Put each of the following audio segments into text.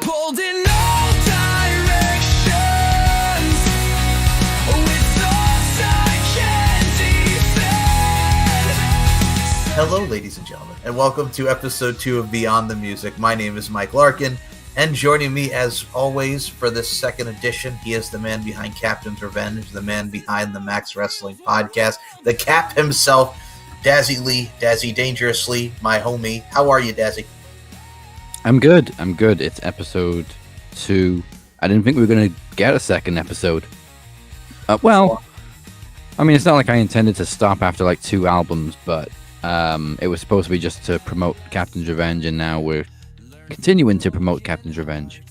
pulled in all directions with thoughts I can't defend. Hello, ladies and gentlemen, and welcome to episode 2 of Beyond the Music. My name is Mike Larkin, and joining me, as always, for this second edition, he is the man behind Captain's Revenge, the man behind the Max Wrestling Podcast, the Cap himself, Dazzy Lea, Dazzy Dangerously, my homie. How are you, Dazzy? I'm good. It's episode 2. I didn't think we were going to get a second episode. Well, I mean, it's not like I intended to stop after like 2 albums, but it was supposed to be just to promote Captain's Revenge, and now we're continuing to promote Captain's Revenge.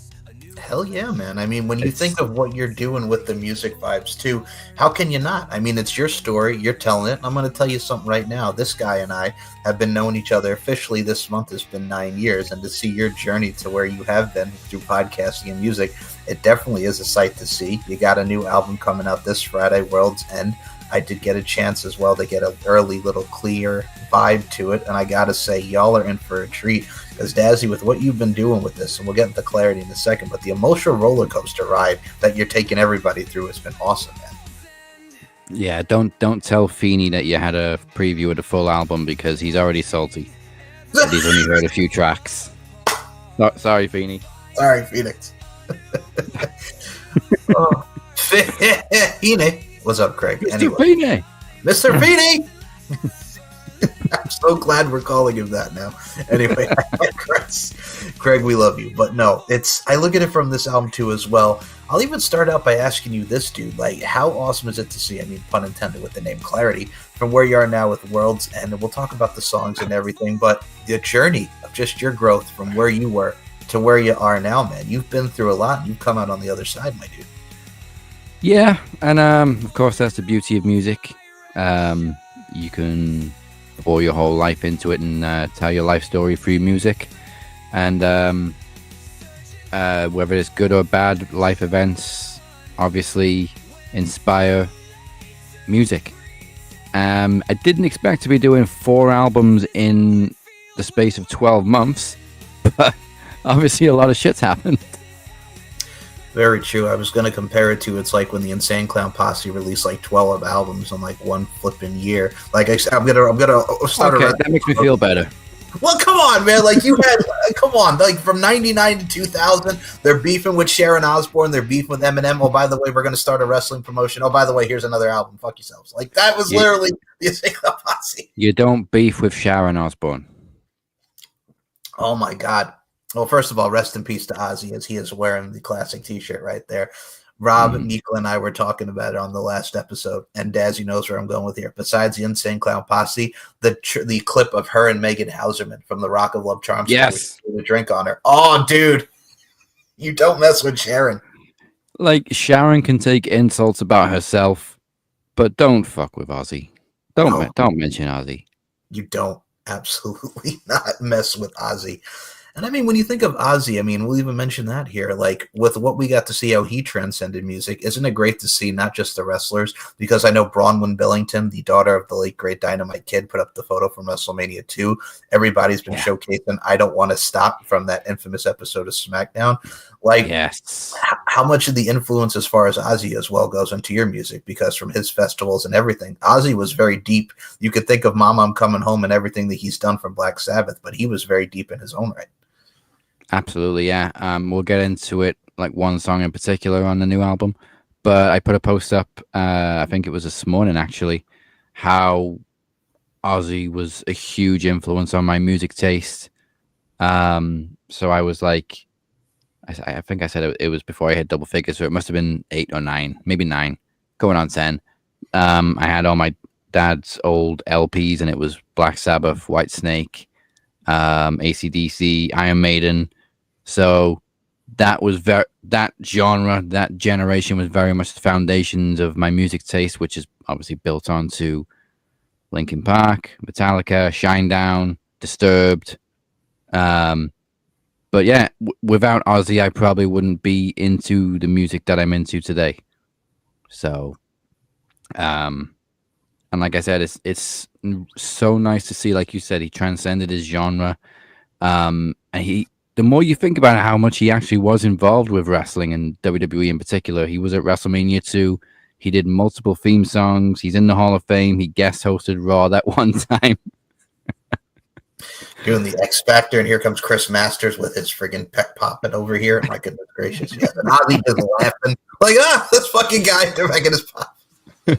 Hell yeah, man. I mean, when you think of what you're doing with the music vibes, too, how can you not? I mean, it's your story. You're telling it. I'm going to tell you something right now. This guy and I have been knowing each other officially this month. Has been 9 years. And to see your journey to where you have been through podcasting and music, it definitely is a sight to see. You got a new album coming out this Friday, World's End. I did get a chance as well to get an early little clear vibe to it. And I got to say, y'all are in for a treat. Because Dazzy, with what you've been doing with this, and we'll get into clarity in a second, but the emotional roller coaster ride that you're taking everybody through has been awesome, man. Yeah, don't tell Feeney that you had a preview of the full album, because he's already salty. But he's only heard a few tracks. No, sorry, Feeney. Sorry, Phoenix. Feeney. What's up, Craig? Mr. Feeney. Mr. Feeney! I'm so glad we're calling him that now. Anyway, Craig, we love you. But no, I look at it from this album too as well. I'll even start out by asking you this, dude. Like, how awesome is it to see, I mean, pun intended with the name Clarity, from where you are now with World's End, and we'll talk about the songs and everything, but the journey of just your growth from where you were to where you are now, man. You've been through a lot, and you've come out on the other side, my dude. Yeah, and of course, that's the beauty of music. You can pour your whole life into it and tell your life story through music, and whether it's good or bad, life events obviously inspire music. I didn't expect to be doing 4 albums in the space of 12 months, but obviously a lot of shit's happened. Very true. I was going to compare it to, it's like when the Insane Clown Posse released like 12 albums in like one flipping year. Like I'm gonna start. Okay, that makes me feel better. Well, come on, man. Like you had, come on. Like from '99 to 2000, they're beefing with Sharon Osbourne. They're beefing with Eminem. Oh, by the way, we're going to start a wrestling promotion. Oh, by the way, here's another album. Fuck yourselves. Like that was literally the Insane Clown Posse. You don't beef with Sharon Osbourne. Oh my God. Well, first of all, rest in peace to Ozzy, as he is wearing the classic T-shirt right there. Rob, Nicola, and I were talking about it on the last episode, and Dazzy knows where I'm going with here. Besides the Insane Clown Posse, the clip of her and Megan Hauserman from the Rock of Love Charms, yes, with a drink on her. Oh, dude, you don't mess with Sharon. Like, Sharon can take insults about herself, but don't fuck with Ozzy. Don't mention Ozzy. You don't absolutely not mess with Ozzy. And I mean, when you think of Ozzy, I mean, we'll even mention that here. Like, with what we got to see how he transcended music, isn't it great to see not just the wrestlers? Because I know Bronwyn Billington, the daughter of the late, great Dynamite Kid, put up the photo from WrestleMania 2. Everybody's been showcasing I Don't Want to Stop from that infamous episode of SmackDown. Like, yes, how much of the influence as far as Ozzy as well goes into your music? Because from his festivals and everything, Ozzy was very deep. You could think of Mama, I'm Coming Home and everything that he's done from Black Sabbath, but he was very deep in his own right. Absolutely, yeah. We'll get into it, like one song in particular on the new album. But I put a post up, I think it was this morning actually, how Ozzy was a huge influence on my music taste. So I was like, I think I said it was before I hit double figures, so it must have been 8 or 9, maybe 9, going on 10. I had all my dad's old LPs, and it was Black Sabbath, Whitesnake, AC/DC, Iron Maiden. So that was that genre, that generation was very much the foundations of my music taste, which is obviously built onto Linkin Park, Metallica, Shinedown, Disturbed. But yeah, without Ozzy, I probably wouldn't be into the music that I'm into today. So, and like I said, it's so nice to see, like you said, he transcended his genre. And the more you think about how much he actually was involved with wrestling and WWE in particular, he was at WrestleMania 2. He did multiple theme songs. He's in the Hall of Fame. He guest hosted Raw that one time. Doing the X Factor, and here comes Chris Masters with his friggin' peck popping over here. My goodness gracious. Yeah, and Ozzy just laughing. Like, this fucking guy, they're making his pop. Well,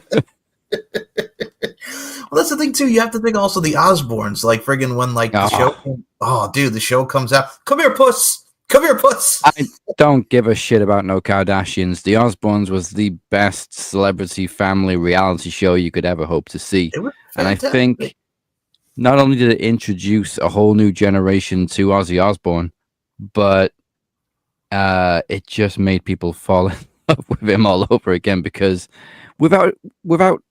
that's the thing, too. You have to think also the Osbournes, like friggin' when like the show. Oh, dude, the show comes out. Come here, puss. Come here, puss. I don't give a shit about no Kardashians. The Osbournes was the best celebrity family reality show you could ever hope to see. And I think not only did it introduce a whole new generation to Ozzy Osbourne, but it just made people fall in love with him all over again, because without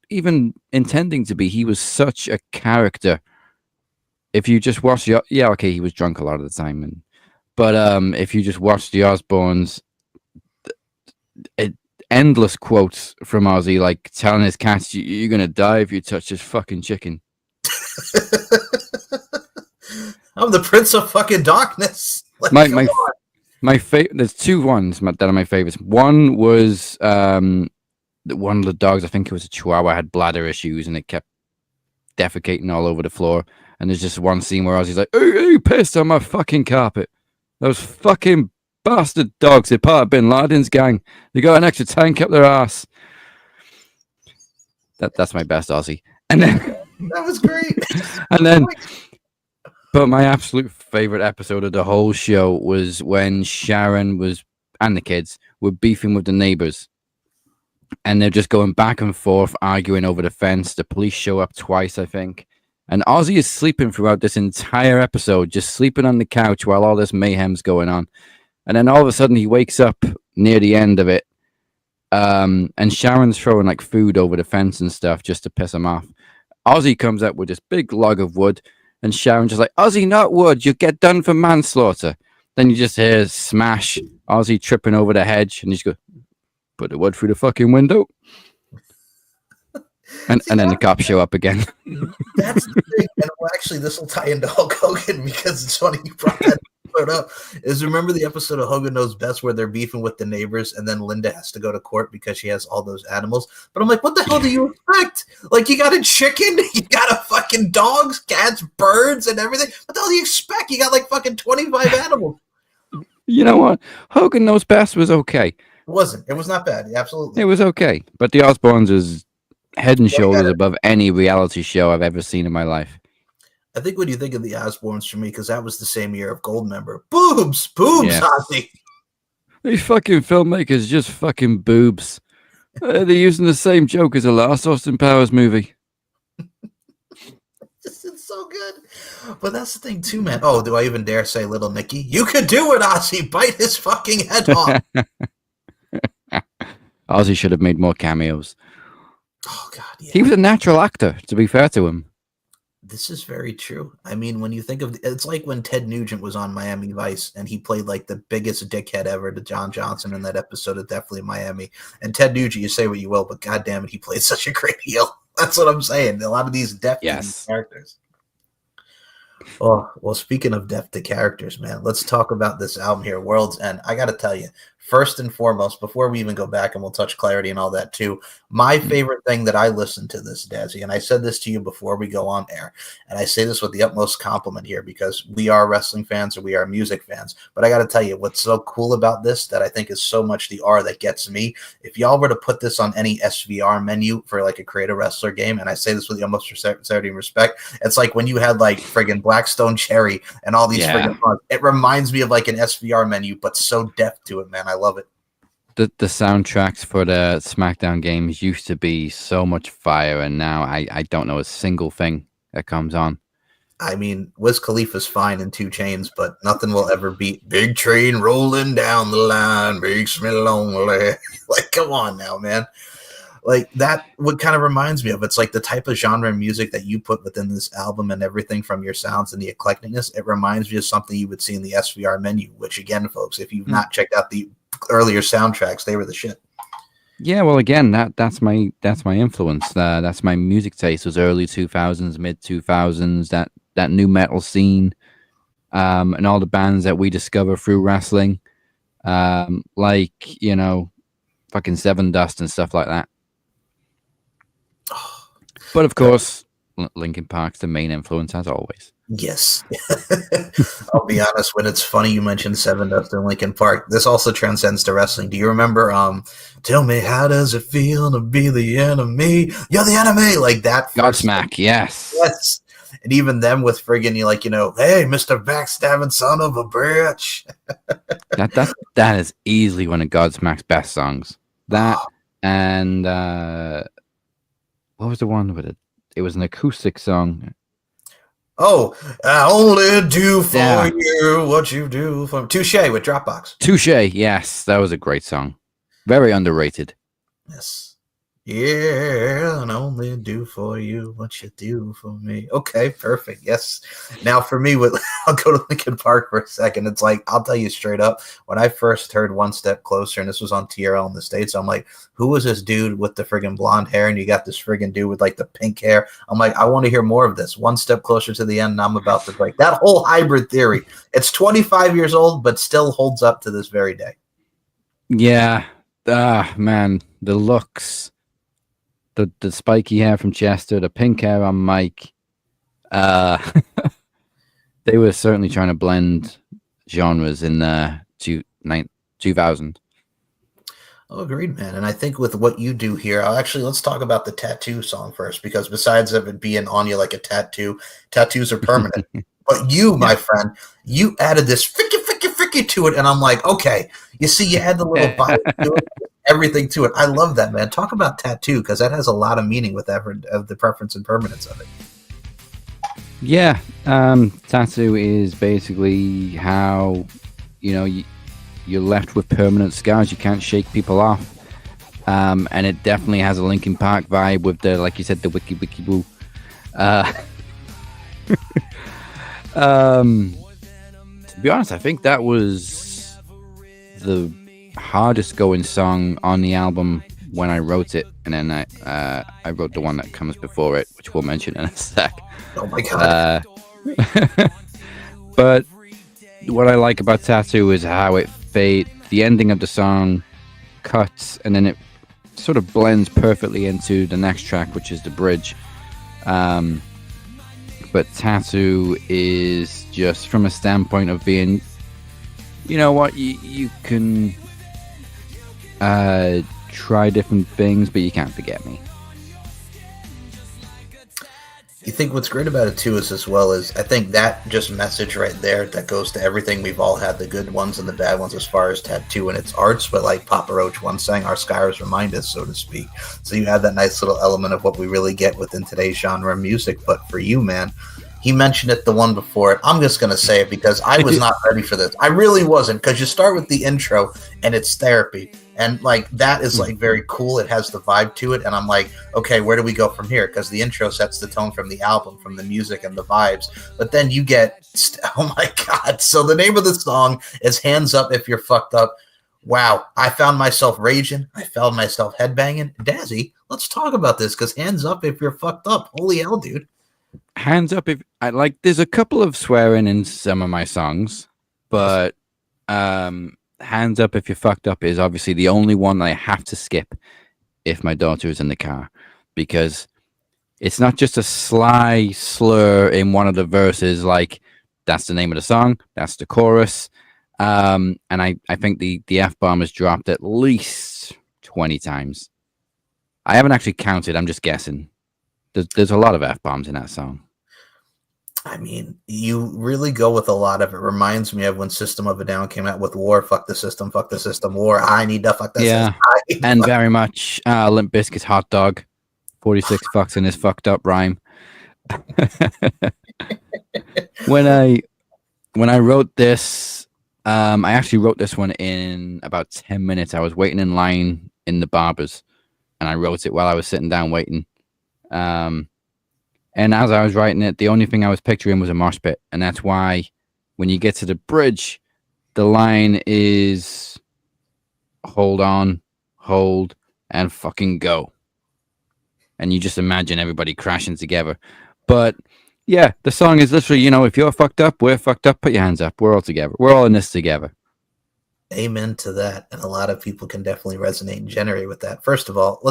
even intending to be, he was such a character. If you just watch okay, he was drunk a lot of the time, but if you just watch the Osbournes, endless quotes from Ozzy, like telling his cats, "You're gonna die if you touch this fucking chicken." I'm the Prince of fucking Darkness. Like, my favorite. There's two ones that are my favorites. One was one of the dogs, I think it was a Chihuahua, had bladder issues and it kept defecating all over the floor. And there's just one scene where Ozzy's like, "Who pissed on my fucking carpet? Those fucking bastard dogs. They're part of Bin Laden's gang. They got an extra tank up their ass." That's my best Ozzy. And then that was great. And then, but my absolute favorite episode of the whole show was when Sharon and the kids were beefing with the neighbors. And they're just going back and forth, arguing over the fence. The police show up twice, I think. And Ozzy is sleeping throughout this entire episode, just sleeping on the couch while all this mayhem's going on. And then all of a sudden he wakes up near the end of it. And Sharon's throwing like food over the fence and stuff just to piss him off. Ozzy comes up with this big log of wood, and Sharon's just like, "Ozzy, not wood, you get done for manslaughter." Then you just hear smash, Ozzy tripping over the hedge, and he's go, "Put the wood through the fucking window." And then the cops show up again. That's the thing. And well, actually, this will tie into Hulk Hogan, because it's funny you brought that episode up. Is remember the episode of Hogan Knows Best where they're beefing with the neighbors, and then Linda has to go to court because she has all those animals. But I'm like, what the hell do you expect? Like, you got a chicken, you got a fucking dogs, cats, birds, and everything. What the hell do you expect? You got like fucking 25 animals. You know what? Hogan Knows Best was okay. It wasn't. It was not bad. Absolutely. It was okay. But the Osbournes is head and shoulders above any reality show I've ever seen in my life. I think when you think of the Osbournes for me, because that was the same year of Goldmember. Boobs, yeah. Ozzy. These fucking filmmakers just fucking boobs. They're using the same joke as the last Austin Powers movie. It's so good. But that's the thing too, man. Oh, do I even dare say Little Nicky? You could do it, Ozzy. Bite his fucking head off. Ozzy should have made more cameos. Oh, God, yeah. He was a natural actor, to be fair to him. This is very true. I mean, when you think of it's like when Ted Nugent was on Miami Vice and he played like the biggest dickhead ever to John Johnson in that episode of Definitely Miami. And Ted Nugent, you say what you will, but God damn it, he played such a great heel. That's what I'm saying. A lot of these depth characters. Oh, well, speaking of depth to characters, man, let's talk about this album here, World's End. I got to tell you, first and foremost, before we even go back, and we'll touch Clarity and all that too, my favorite thing that I listened to this, Dazzy, and I said this to you before we go on air, and I say this with the utmost compliment here because we are wrestling fans or we are music fans, but I got to tell you what's so cool about this that I think is so much the R that gets me. If y'all were to put this on any SVR menu for like a Create a Wrestler game, and I say this with the utmost sincerity and respect, it's like when you had like friggin' Blackstone Cherry and all these friggin' songs. It reminds me of like an SVR menu, but so depth to it, man. I love it. The soundtracks for the SmackDown games used to be so much fire, and now I don't know a single thing that comes on. I mean, Wiz Khalifa's fine in 2 Chainz, but nothing will ever beat Big Train Rolling Down the Line, Makes Me Lonely. Like, come on now, man. Like, that what kind of reminds me of. It's like the type of genre of music that you put within this album and everything from your sounds and the eclecticness. It reminds me of something you would see in the SVR menu, which, again, folks, if you've not checked out the earlier soundtracks, they were the shit. Yeah, well, again, that's my influence. That's my music taste. Was early 2000s, mid 2000s. That new metal scene. and all the bands that we discover through wrestling, like fucking Seven Dust and stuff like that. But of course, Linkin Park's the main influence as always. Yes. I'll be honest, when it's funny you mentioned Seven Dust and Linkin Park, this also transcends to wrestling. Do you remember Tell Me How Does It Feel to Be the Enemy? You're the enemy! Like that first Godsmack, yes. Yes. And even them with friggin' hey, Mr. Backstabbing son of a bitch. that is easily one of Godsmack's best songs. That and what was the one with it? It was an acoustic song. Oh, I only do for you what you do for me. Touche with Dropbox. Touche, yes, that was a great song. Very underrated. Yes. Yeah, and I only do for you what you do for me. Okay, perfect. Yes. Now for me, I'll go to Linkin Park for a second. It's like, I'll tell you straight up, when I first heard One Step Closer, and this was on TRL in the States, I'm like, who was this dude with the friggin' blonde hair? And you got this friggin' dude with like the pink hair. I'm like, I want to hear more of this. One step closer to the end, and I'm about to break. That whole hybrid theory. It's 25 years old, but still holds up to this very day. Yeah. Man, the looks. The spiky hair from Chester, the pink hair on Mike. They were certainly trying to blend genres in 2000. Oh, agreed, man. And I think with what you do here, let's talk about the tattoo song first, because besides of it being on you like a tattoo, tattoos are permanent. But you, my friend, you added this fricky to it, and I'm like, okay, you see, you had the little bite to it, everything to it. I love that, man. Talk about tattoo, because that has a lot of meaning with of the preference and permanence of it. Yeah, tattoo is basically how you're left with permanent scars. You can't shake people off, and it definitely has a Linkin Park vibe with the, like you said, the wiki boo. To be honest, I think that was the hardest going song on the album when I wrote it, and then I wrote the one that comes before it, which we'll mention in a sec. Oh my god! But what I like about Tattoo is how it fades. The ending of the song cuts, and then it sort of blends perfectly into the next track, which is the bridge. But Tattoo is just from a standpoint of being, you know what, you can try different things, but you can't forget me. You think what's great about it too is, as well as, I think that just message right there that goes to everything we've all had, the good ones and the bad ones, as far as tattoo and its arts. But like Papa Roach once sang, our scars remind us, so to speak. So you have that nice little element of what we really get within today's genre of music. But for you, man, he mentioned it the one before it. I'm just going to say it because I was not ready for this. I really wasn't, because you start with the intro and it's therapy. And like that is like very cool. It has the vibe to it. And I'm like, okay, where do we go from here? Because the intro sets the tone from the album, from the music and the vibes. But then you get, oh my God. So the name of the song is Hands Up If You're Fucked Up. Wow. I found myself raging. I found myself headbanging. Dazzy, let's talk about this, because hands up if you're fucked up. Holy hell, dude. Hands up if I like. There's a couple of swearing in some of my songs, but hands up if you're fucked up is obviously the only one I have to skip if my daughter is in the car, because it's not just a sly slur in one of the verses. Like, that's the name of the song, that's the chorus, and I think the F-bomb is dropped at least 20 times. I haven't actually counted, I'm just guessing. There's a lot of F-bombs in that song. I mean, you really go with a lot of it. Reminds me of when System of a Down came out with War, fuck the system, war. I need to fuck that system. And very much Limp Bizkit's Hot Dog. 46 fucks in his fucked up rhyme. When I wrote this, I actually wrote this one in about 10 minutes. I was waiting in line in the barbers, and I wrote it while I was sitting down waiting. And as I was writing it, the only thing I was picturing was a mosh pit. And that's why when you get to the bridge, the line is hold on, hold, and fucking go. And you just imagine everybody crashing together. But Yeah, the song is literally, if you're fucked up, we're fucked up. Put your hands up. We're all together. We're all in this together. Amen to that. And a lot of people can definitely resonate and generate with that. First of all,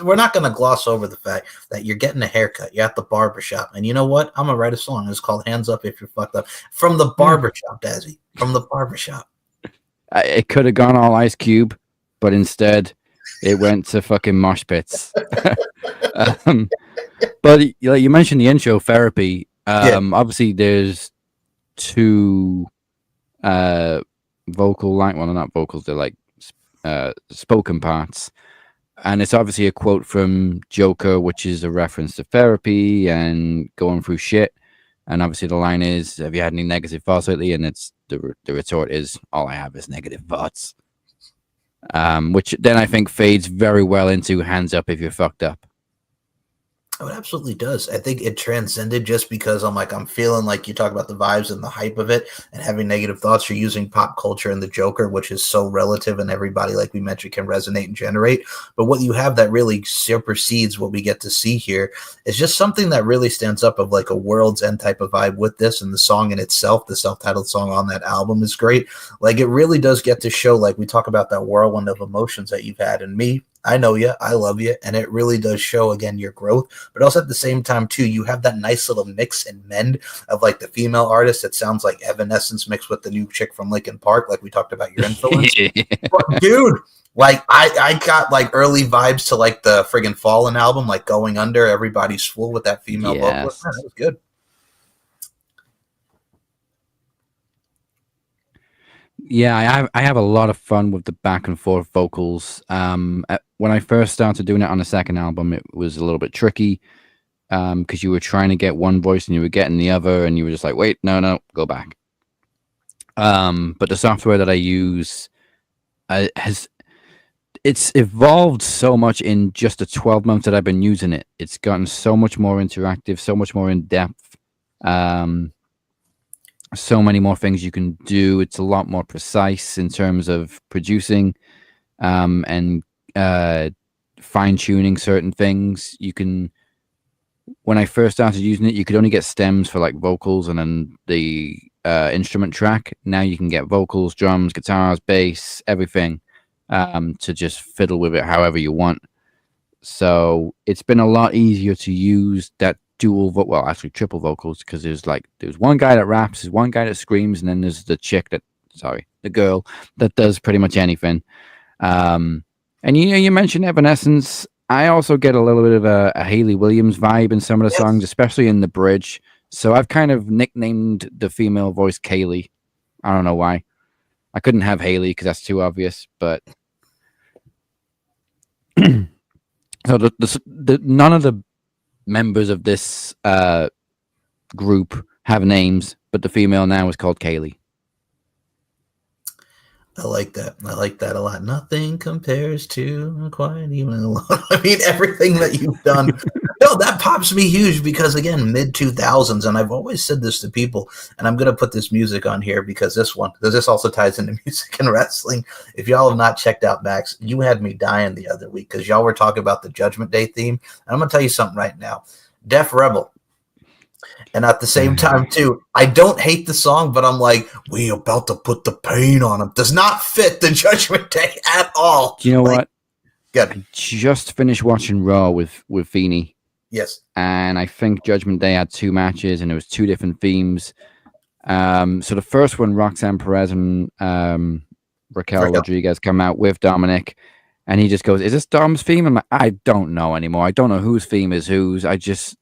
we're not going to gloss over the fact that you're getting a haircut. You're at the barbershop. And you know what? I'm going to write a song. It's called Hands Up If You're Fucked Up. From the barbershop, Dazzy. From the barbershop. It could have gone all Ice Cube, but instead it went to fucking mosh pits. But you mentioned the intro therapy. Obviously, there's two vocal line. Well, they're not vocals. They're like spoken parts. And it's obviously a quote from Joker, which is a reference to therapy and going through shit. And obviously the line is, have you had any negative thoughts lately? And it's the retort is, all I have is negative thoughts. Which then I think fades very well into hands up if you're fucked up. Oh, it absolutely does. I think it transcended just because I'm feeling like you talk about the vibes and the hype of it and having negative thoughts. You're using pop culture and the Joker, which is so relative and everybody, like we mentioned, can resonate and generate. But what you have that really supersedes what we get to see here is just something that really stands up of like a world's end type of vibe with this. And the song in itself, the self-titled song on that album is great. Like it really does get to show, like we talk about that whirlwind of emotions that you've had. And me, I know you, I love you, and it really does show, again, your growth. But also at the same time, too, you have that nice little mix and mend of, like, the female artist that sounds like Evanescence mixed with the new chick from Linkin Park, like we talked about your influence. But, dude, like, I got, like, early vibes to, like, the friggin' Fallen album, like, Going Under, Everybody's Fool with that female vocalist. Man, that was good. Yeah, I have a lot of fun with the back and forth vocals. When I first started doing it on the second album, it was a little bit tricky because you were trying to get one voice and you were getting the other, and you were just like, wait, no, go back. But the software that I use it's evolved so much in just the 12 months that I've been using it. It's gotten so much more interactive, so much more in depth. So many more things you can do. It's a lot more precise in terms of producing and fine-tuning certain things. You can, when I first started using it, you could only get stems for like vocals and then the instrument track. Now you can get vocals, drums, guitars, bass, everything to just fiddle with it however you want. So it's been a lot easier to use that actually triple vocals, because there's one guy that raps, there's one guy that screams, and then there's the girl that does pretty much anything. And you mentioned Evanescence. I also get a little bit of a Hayley Williams vibe in some of the songs, especially in the bridge. So I've kind of nicknamed the female voice Kaylee. I don't know why. I couldn't have Hayley because that's too obvious, but so none of the members of this group have names, but the female now is called Kaylee. I like that. I like that a lot. Nothing compares to Quiet Evening Alone. I mean, everything that you've done. No, that pops me huge because, again, mid-2000s, and I've always said this to people, and I'm going to put this music on here because this also ties into music and wrestling. If y'all have not checked out Max, you had me dying the other week because y'all were talking about the Judgment Day theme. And I'm going to tell you something right now. Def Rebel. And at the same time, too, I don't hate the song, but I'm like, we about to put the pain on him. Does not fit the Judgment Day at all. Do you know what? Good. I just finished watching Raw with Feeney. Yes. And I think Judgment Day had 2 matches, and it was 2 different themes. So the first one, Roxanne Perez and Raquel Rodriguez come out with Dominic. And he just goes, "Is this Dom's theme?" I'm like, I don't know anymore. I don't know whose theme is whose. I just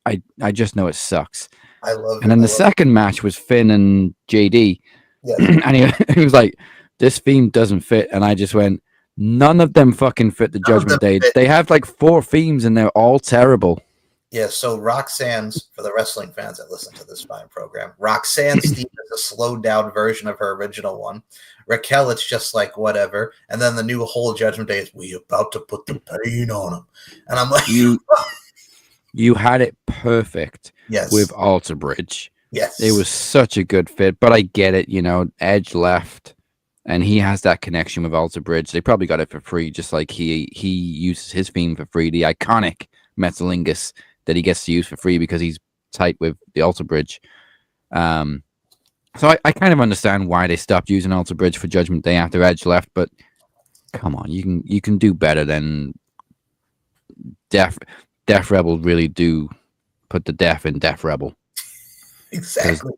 know it sucks. I love it. And then the second match was Finn and JD. Yes. And he was like, "This theme doesn't fit." And I just went, none of them fucking fit the Judgment Day. They have like 4 themes and they're all terrible. Yeah, so Roxanne's, for the wrestling fans that listen to this fine program, Roxanne's theme is a slowed down version of her original one. Raquel, it's just like whatever. And then the new whole Judgment Day is, we about to put the pain on him. And I'm like, you had it perfect. Yes. With Alter Bridge. Yes. It was such a good fit, but I get it, Edge left and he has that connection with Alter Bridge. They probably got it for free, just like he uses his theme for free, the iconic Metalingus that he gets to use for free because he's tight with the Alter Bridge. So I kind of understand why they stopped using Alter Bridge for Judgment Day after Edge left, but come on, you can do better than Def Rebel. Really do put the Def in Def Rebel. Exactly.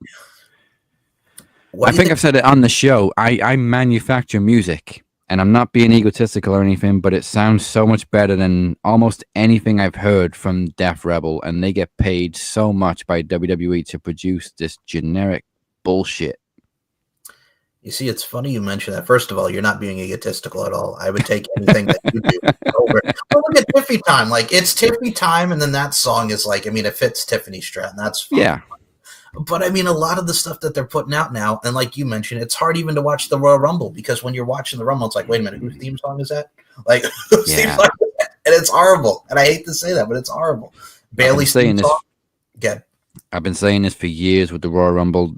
I think I've said it on the show. I manufacture music, and I'm not being egotistical or anything, but it sounds so much better than almost anything I've heard from Def Rebel, and they get paid so much by WWE to produce this generic bullshit. You see, it's funny you mention that. First of all, you're not being egotistical at all. I would take anything that you do over. Well, look at Tiffy Time. Like, it's Tiffy Time, and then that song is like, I mean, it fits Tiffany Stratton. That's fine. Yeah. But I mean, a lot of the stuff that they're putting out now, and like you mentioned, it's hard even to watch the Royal Rumble, because when you're watching the Rumble, it's like, wait a minute, whose theme song is that? Like, whose theme song is that? And it's horrible. And I hate to say that, but it's horrible. Bailey's theme song. Again. I've been saying this for years with the Royal Rumble.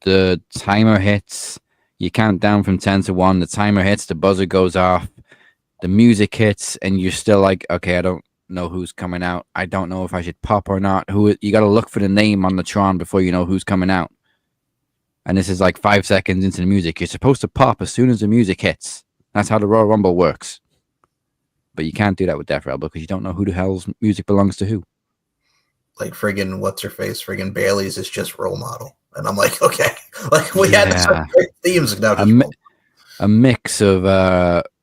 The timer hits, you count down from 10 to 1, the timer hits, the buzzer goes off, the music hits, and you're still like, okay, I don't know who's coming out. I don't know if I should pop or not. You got to look for the name on the Tron before you know who's coming out. And this is like 5 seconds into the music. You're supposed to pop as soon as the music hits. That's how the Royal Rumble works. But you can't do that with Def Rebel because you don't know who the hell's music belongs to who. Like friggin' what's her face? Friggin' Bailey's is just role model. And I'm like, okay. Like, we had some great themes. Now a mix of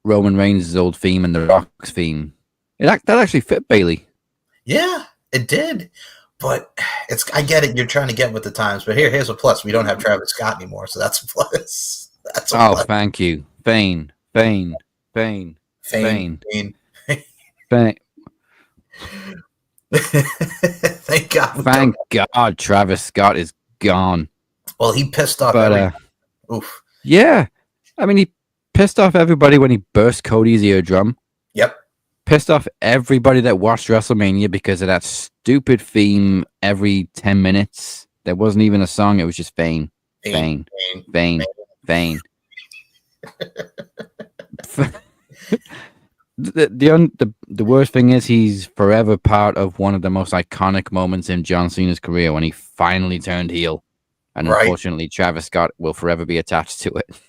Roman Reigns' old theme and The Rock's theme. That actually fit Bailey. Yeah, it did. But I get it. You're trying to get with the times. But here's a plus. We don't have Travis Scott anymore, so that's a plus. That's a plus. Thank you. Fane. Thank God. Thank God Travis Scott is gone. Well, he pissed off everybody. Oof. Yeah. I mean, he pissed off everybody when he burst Cody's eardrum. Yep. Pissed off everybody that watched WrestleMania because of that stupid theme every 10 minutes. There wasn't even a song. It was just Fane. The worst thing is he's forever part of one of the most iconic moments in John Cena's career when he finally turned heel. And unfortunately, Travis Scott will forever be attached to it.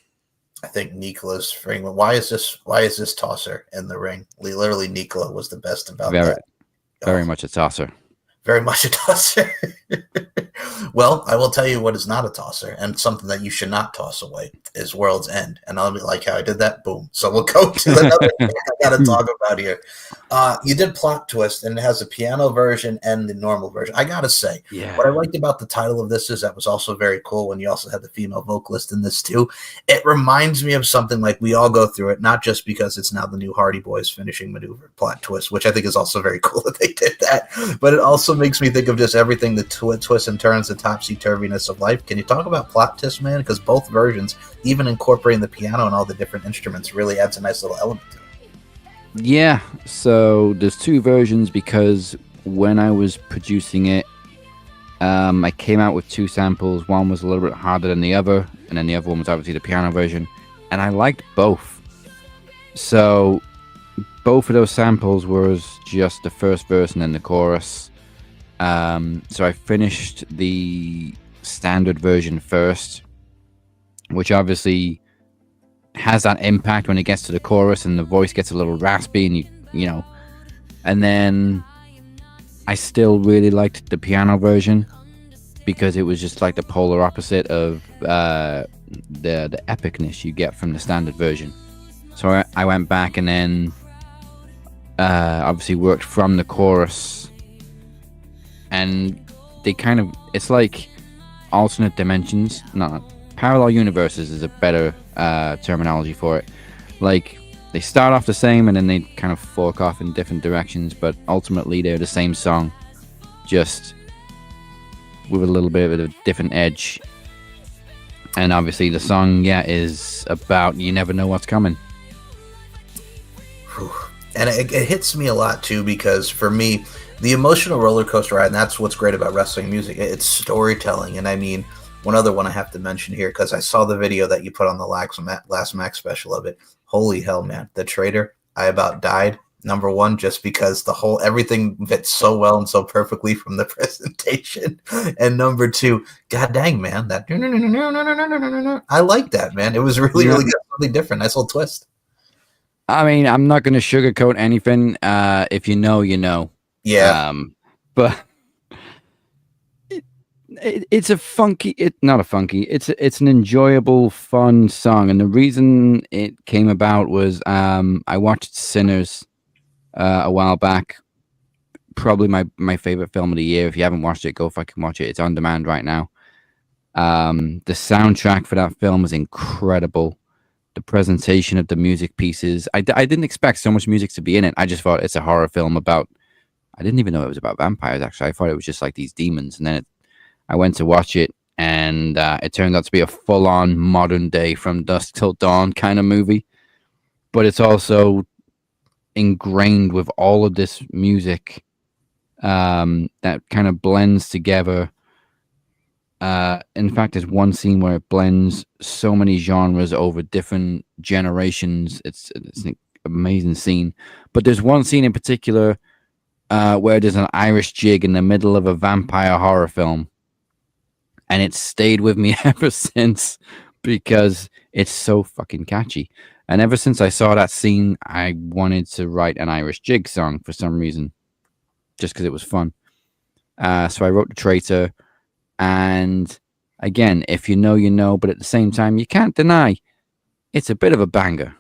I think Nikola's Freeman. Why is this tosser in the ring? Literally, Nikola was the best about that. Very much a tosser. Very much a tosser. Well, I will tell you what is not a tosser, and something that you should not toss away is World's End. And I'll be like how I did that. Boom. So we'll go to another thing I got to talk about here. You did Plot Twist, and it has a piano version and the normal version. I got to say, what I liked about the title of this is that was also very cool when you also had the female vocalist in this too. It reminds me of something like we all go through it, not just because it's now the new Hardy Boys finishing maneuver, Plot Twist, which I think is also very cool that they did that. But it also makes me think of just everything, the twists and turns, the topsy-turviness of life. Can you talk about Plot Twist, man? Because both versions, even incorporating the piano and all the different instruments, really adds a nice little element to it. Yeah, so there's two versions because when I was producing it, I came out with two samples. One was a little bit harder than the other, and then the other one was obviously the piano version, and I liked both. So both of those samples was just the first verse and then the chorus. So I finished the standard version first, which obviously has that impact when it gets to the chorus and the voice gets a little raspy, and you know. And then I still really liked the piano version because it was just like the polar opposite of the epicness you get from the standard version. So I went back and then obviously worked from the chorus, and they kind of, it's like alternate dimensions, not parallel universes is a better terminology for it. Like they start off the same and then they kind of fork off in different directions, but ultimately they're the same song, just with a little bit of a different edge. And obviously the song, is about you never know what's coming. And it hits me a lot too, because for me, the emotional roller coaster ride, and that's what's great about wrestling music, it's storytelling. And I mean, one other one I have to mention here, because I saw the video that you put on the last Mac special of it. Holy hell, man. The Traitor, I About Died. Number one, just because everything fits so well and so perfectly from the presentation. And number two, god dang, man, that I like that, man. It was really, really good. Something different. Nice little twist. I mean, I'm not going to sugarcoat anything. If you know, you know. Yeah. But it's a funky. It's an enjoyable, fun song, and the reason it came about was I watched Sinners a while back. Probably my favorite film of the year. If you haven't watched it, go fucking watch it. It's on demand right now. The soundtrack for that film is incredible. The presentation of the music pieces. I didn't expect so much music to be in it. I just thought it's a horror film about. I didn't even know it was about vampires. Actually, I thought it was just like these demons. And then I went to watch it, and it turned out to be a full-on modern day From Dusk Till Dawn kind of movie. But it's also ingrained with all of this music that kind of blends together. In fact, there's one scene where it blends so many genres over different generations. It's an amazing scene. But there's one scene in particular where there's an Irish jig in the middle of a vampire horror film. And it's stayed with me ever since because it's so fucking catchy. And ever since I saw that scene, I wanted to write an Irish jig song for some reason, just because it was fun. So I wrote The Traitor. And again, if you know, you know, but at the same time, you can't deny it's a bit of a banger.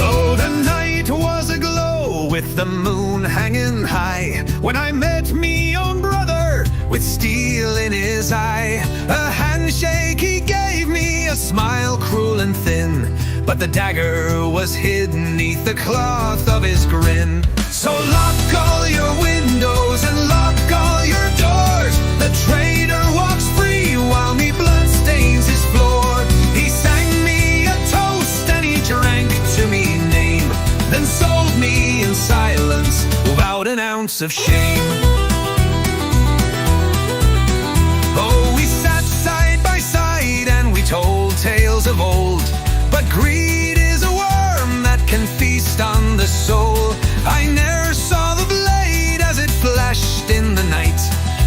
Oh, the night was aglow with the moon hanging high when I met me own brother with steel in his eye. A handshake he gave me, a smile cruel and thin, but the dagger was hidden neath the cloth of his grin. So lock all your windows and lock all your doors. The traitor walks free while me blood stains his floor. He sang me a toast and he drank to me name, then sold me in silence without an ounce of shame. Oh, we sat side by side and we told tales of old, but greed is a worm that can feast on the soul. I ne'er saw the blade as it flashed in the night,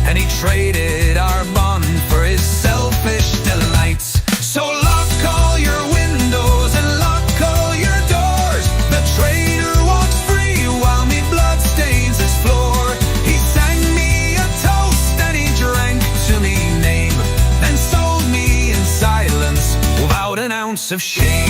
and he traded our bond for his selfish delights. So lock all your windows and lock all your doors. The traitor walks free while me blood stains his floor. He sang me a toast and he drank to me name, then sold me in silence without an ounce of shame.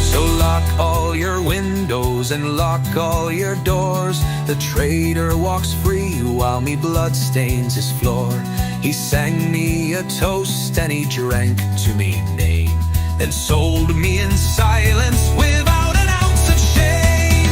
So lock all your windows and lock all your doors. The traitor walks free while me blood stains his floor. He sang me a toast and he drank to me name, then sold me in silence without an ounce of shame.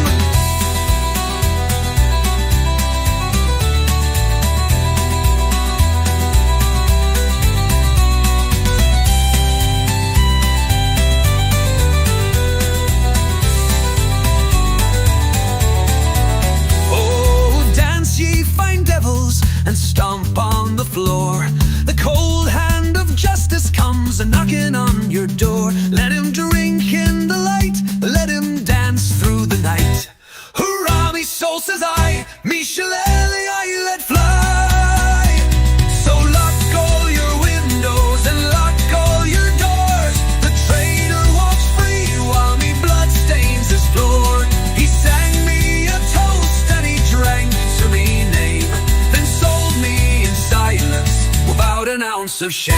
Oh, dance ye fine devils and stomp on the floor. The cold hand of justice comes a-knocking on your door. Let him drink in the light, let him dance through the night. Hurrah, me soul, says I, me shillelagh I let fly. So lock all your windows and lock all your doors. The traitor walks free while me blood stains his floor. He sang me a toast and he drank to me name, then sold me in silence without an ounce of shame.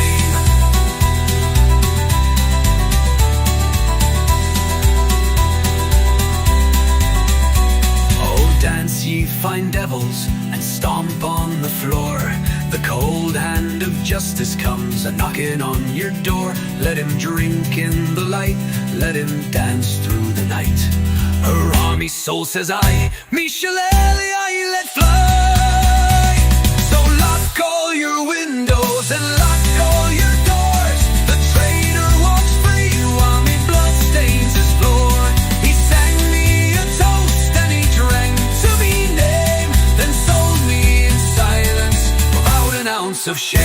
Oh, dance ye fine devils and stomp on the floor. The cold hand of justice comes a-knocking on your door. Let him drink in the light, let him dance through the night. Hurrah, me soul, says I, me shillelagh I let fly. So lock all your windows and ounce of shame.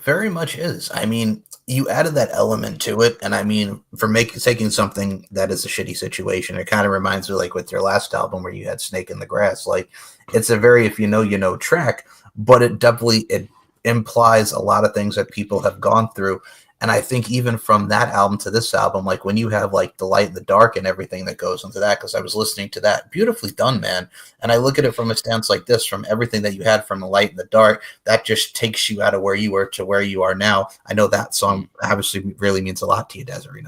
Very much is. I mean, you added that element to it, and I mean, for taking something that is a shitty situation, it kind of reminds me like with your last album where you had Snake in the Grass. Like, it's a very if you know you know track, but it implies a lot of things that people have gone through. And I think even from that album to this album, like when you have like the light and the dark and everything that goes into that, because I was listening to that, beautifully done, man. And I look at it from a stance like this, from everything that you had from the light and the dark, that just takes you out of where you were to where you are now. I know that song obviously really means a lot to you, Desiree.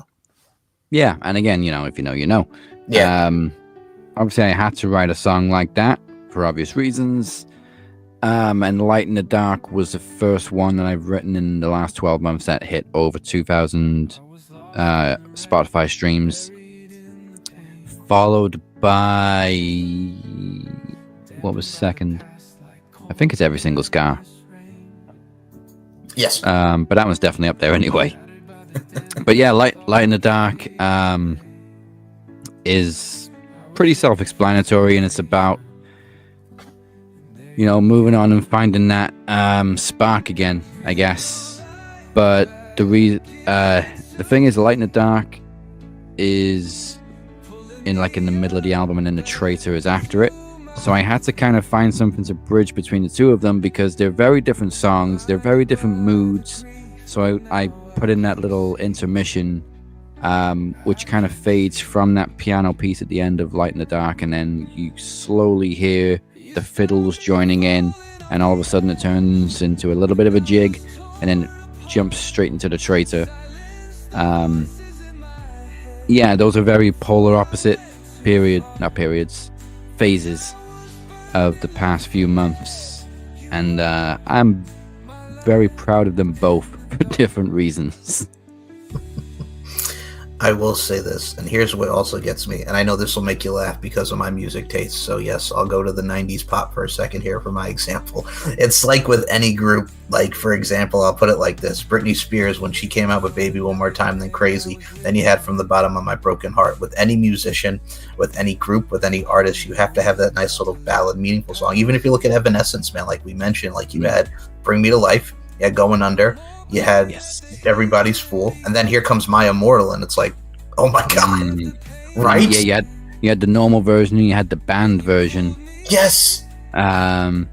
Yeah, and again, if you know, you know. Yeah. Obviously, I had to write a song like that for obvious reasons. And Light in the Dark was the first one that I've written in the last 12 months that hit over 2,000 Spotify streams, followed by, what was second? I think it's Every Single Scar. Yes. But that one's definitely up there anyway. But yeah, Light in the Dark is pretty self-explanatory, and it's about moving on and finding that spark again, I guess. But the thing is, Light in the Dark is in the middle of the album, and then The Traitor is after it. So I had to kind of find something to bridge between the two of them, because they're very different songs, they're very different moods. So I put in that little intermission, which kind of fades from that piano piece at the end of Light in the Dark, and then you slowly hear the fiddles joining in, and all of a sudden it turns into a little bit of a jig, and then it jumps straight into The Traitor. Yeah, those are very polar opposite phases of the past few months, and I'm very proud of them both for different reasons. I will say this, and here's what also gets me, and I know this will make you laugh because of my music taste, so yes, I'll go to the 90s pop for a second here for my example. It's like with any group, like, for example, I'll put it like this. Britney Spears, when she came out with Baby One More Time, then Crazy, then you had From the Bottom of My Broken Heart. With any musician, with any group, with any artist, you have to have that nice little ballad, meaningful song. Even if you look at Evanescence, man, like we mentioned, like you had Bring Me to Life, you had Going Under, you had Everybody's Fool, and then here comes My Immortal, and it's like, oh my god, right? Yeah, you had the normal version, and you had the band version. Yes. I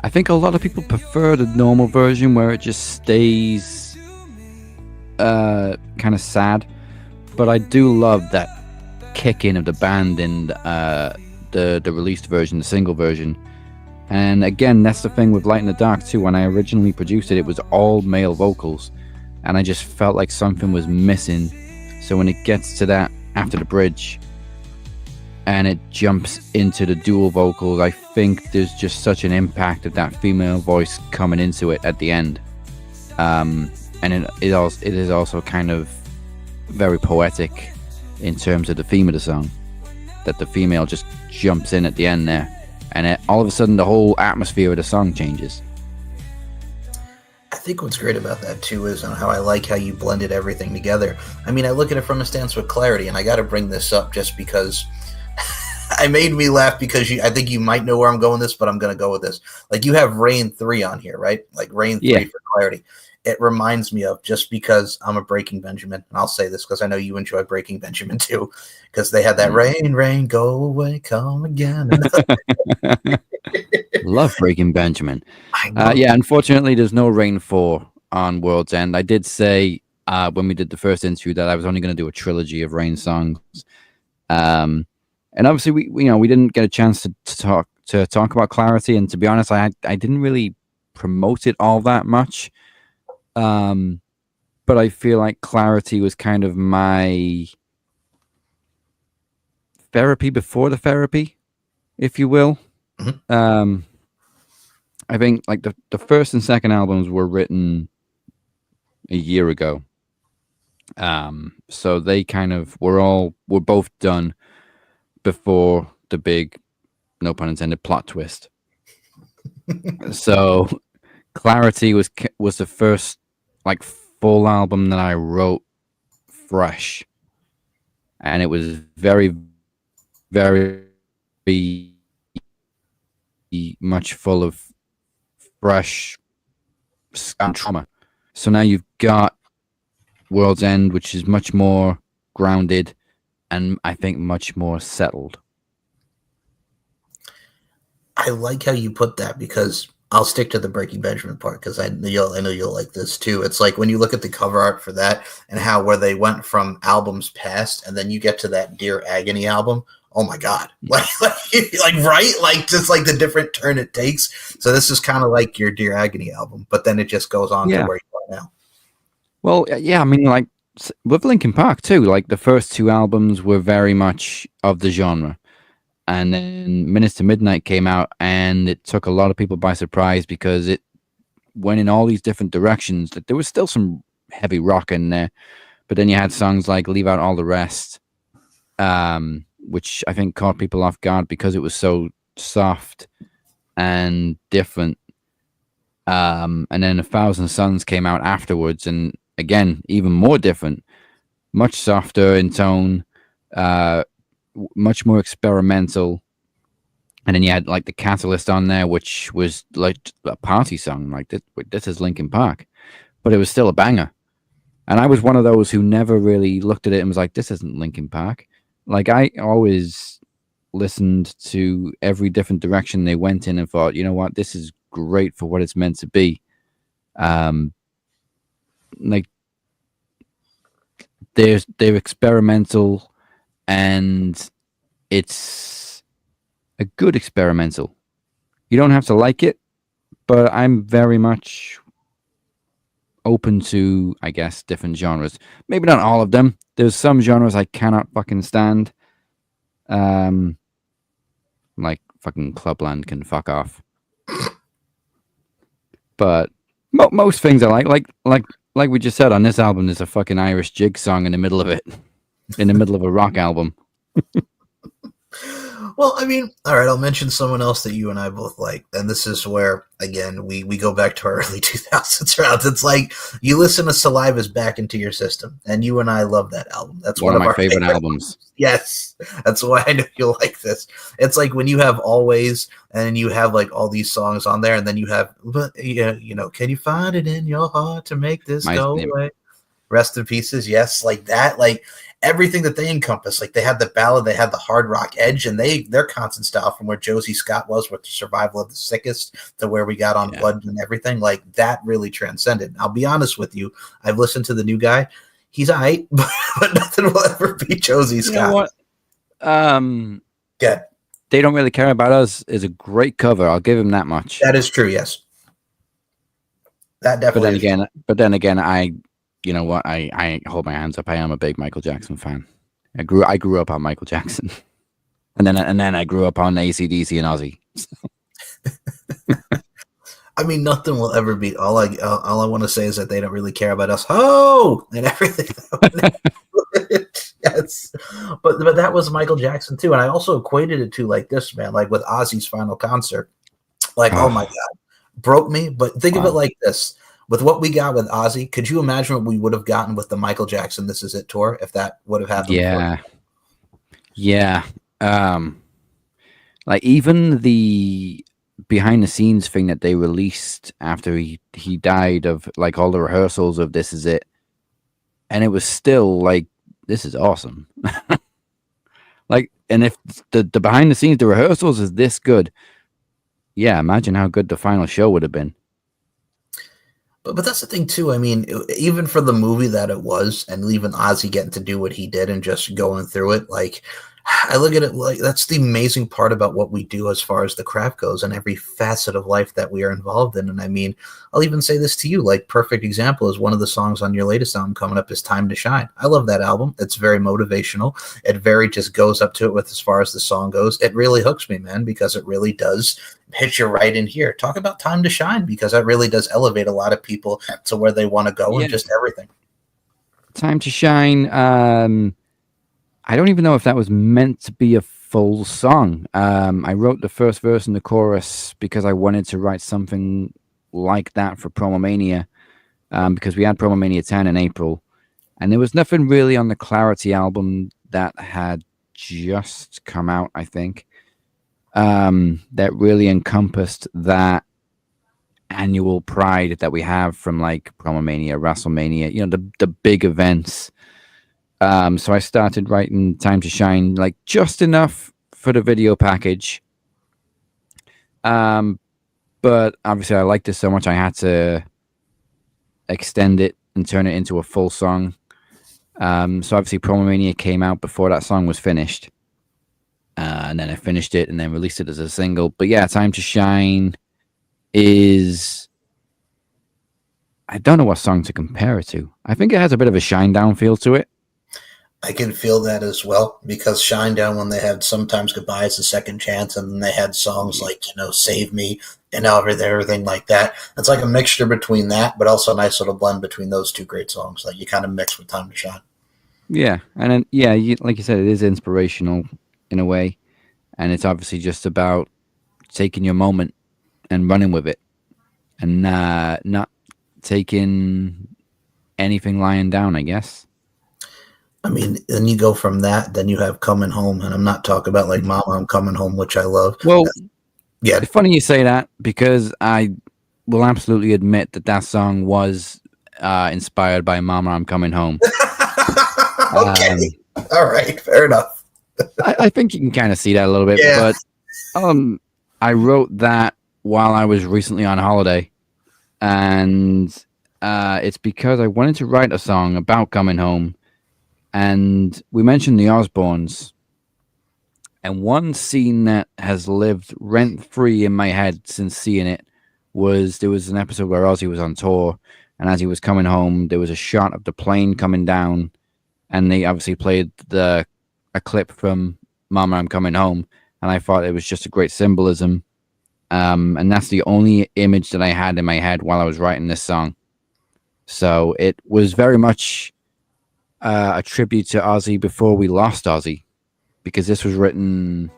think a lot of people prefer the normal version, where it just stays kind of sad, but I do love that kick in of the band in the released version, the single version. And again, that's the thing with Light in the Dark too. When I originally produced it, it was all male vocals, and I just felt like something was missing. So when it gets to that after the bridge and it jumps into the dual vocals, I think there's just such an impact of that female voice coming into it at the end. And it is also kind of very poetic in terms of the theme of the song, that the female just jumps in at the end there, and all of a sudden the whole atmosphere of the song changes. I think what's great about that too is how I like how you blended everything together. I mean, I look at it from a stance with clarity, and I got to bring this up just because I made me laugh, because I think you might know where I'm going with this, but I'm going to go with this. Like, you have Rain 3 on here, right? Like Rain 3 for clarity. It reminds me of, just because I'm a Breaking Benjamin, and I'll say this because I know you enjoy Breaking Benjamin too, because they had that rain, rain, go away, come again. Love Breaking Benjamin. I know. Yeah, unfortunately, there's no Rain 4 on World's End. I did say when we did the first interview that I was only going to do a trilogy of Rain songs. And obviously, we didn't get a chance to talk about Clarity. And to be honest, I didn't really promote it all that much. But I feel like Clarity was kind of my therapy before the therapy, if you will. Mm-hmm. I think like the first and second albums were written a year ago, So they kind of were both done before the big, no pun intended, plot twist. So Clarity was the first like full album that I wrote fresh, and it was very, very much full of fresh trauma. So now you've got World's End, which is much more grounded and I think much more settled. I like how you put that because I'll stick to the Breaking Benjamin part because I know you'll like this too. It's like when you look at the cover art for that and how where they went from albums past and then you get to that Dear Agony album. Oh my God. Like right? Like just like the different turn it takes. So this is kind of like your Dear Agony album, but then it just goes on to where you are now. Well, yeah, I mean, like with Linkin Park too, like the first two albums were very much of the genre. And then Minutes to Midnight came out and it took a lot of people by surprise because it went in all these different directions. That there was still some heavy rock in there, but then you had songs like Leave Out All the Rest, which I think caught people off guard because it was so soft and different. And then A Thousand Suns came out afterwards, and again, even more different, much softer in tone, much more experimental. And then you had like the Catalyst on there, which was like a party song. Like this is Linkin Park, but it was still a banger. And I was one of those who never really looked at it and was like, this isn't Linkin Park. Like I always listened to every different direction they went in and thought, you know what, this is great for what it's meant to be. Like they're experimental and it's a good experimental. You don't have to like it, but I'm very much open to, I guess, different genres. Maybe not all of them. There's some genres I cannot fucking stand. Like fucking Clubland can fuck off. But most things I like we just said on this album, there's a fucking Irish jig song in the middle of it, in the middle of a rock album. Well, I mean, all right, I'll mention someone else that you and I both like. And this is where, again, we go back to our early 2000s rounds. It's like you listen to Saliva's back into your system. And you and I love that album. That's one of my our favorite albums. Yes. That's why I know you'll like this. It's like when you have Always and you have like all these songs on there. And then you have, you know, can you find it in your heart to make this go away? Rest in Pieces. Yes. Like that. Like, everything that they encompass, like they had the ballad, they had the hard rock edge, and their constant style from where Josie Scott was with the Survival of the Sickest to where we got on Blood and everything, like that really transcended. I'll be honest with you, I've listened to the new guy. He's all right, but nothing will ever beat Josie Scott. You know what? Good. They Don't Really Care About Us is a great cover. I'll give him that much. That is true, yes. That definitely But then again, you know what? I hold my hands up. I am a big Michael Jackson fan. I grew up on Michael Jackson, and then I grew up on AC/DC and Ozzy. I mean, nothing will ever beat. All I want to say is that They Don't Really Care About Us. Oh, and everything. Yes, but that was Michael Jackson too, and I also equated it to like this, man, like with Ozzy's final concert. Like, oh my God, broke me. But think of it like this. With what we got with Ozzy, could you imagine what we would have gotten with the Michael Jackson This Is It tour if that would have happened? Yeah. Like even the behind the scenes thing that they released after he died of like all the rehearsals of This Is It, and it was still like, this is awesome. Like, and if the behind the scenes, the rehearsals is this good, yeah, imagine how good the final show would have been. But that's the thing too. I mean, even for the movie that it was, and even Ozzy getting to do what he did and just going through it, like I look at it like that's the amazing part about what we do as far as the craft goes and every facet of life that we are involved in. And I mean, I'll even say this to you, like perfect example is one of the songs on your latest album coming up is Time to Shine. I love that album. It's very motivational. It very just goes up to it with as far as the song goes. It really hooks me, man, because it really does hit you right in here. Talk about Time to Shine, because that really does elevate a lot of people to where they want to go and just everything. Time to Shine. I don't even know if that was meant to be a full song. I wrote the first verse and the chorus because I wanted to write something like that for Promomania, because we had Promomania 10 in April, and there was nothing really on the Clarity album that had just come out, I think, that really encompassed that annual pride that we have from like Promomania, WrestleMania, the big events. So I started writing Time to Shine, like just enough for the video package. But obviously I liked it so much I had to extend it and turn it into a full song. So obviously Promomania came out before that song was finished. And then I finished it and then released it as a single. But yeah, Time to Shine is... I don't know what song to compare it to. I think it has a bit of a Shine Down feel to it. I can feel that as well, because Shinedown, when they had Sometimes Goodbye is a Second Chance, and then they had songs like, Save Me and everything like that. It's like a mixture between that, but also a nice little blend between those two great songs. Like you kind of mix with Time to Shine. Yeah. And then, yeah, like you said, it is inspirational in a way. And it's obviously just about taking your moment and running with it and not taking anything lying down, I guess. I mean, then you go from that, then you have Coming Home, and I'm not talking about like Mama, I'm Coming Home, which I love. Well, yeah. It's funny you say that, because I will absolutely admit that song was inspired by Mama, I'm Coming Home. Okay. All right. Fair enough. I think you can kind of see that a little bit, yeah. But I wrote that while I was recently on holiday, and it's because I wanted to write a song about coming home. And we mentioned the Osbournes, and one scene that has lived rent-free in my head since seeing it was there was an episode where Ozzy was on tour, and as he was coming home, there was a shot of the plane coming down, and they obviously played a clip from Mama, I'm Coming Home, and I thought it was just a great symbolism. And that's the only image that I had in my head while I was writing this song. So it was very much a tribute to Ozzy before we lost Ozzy, because this was written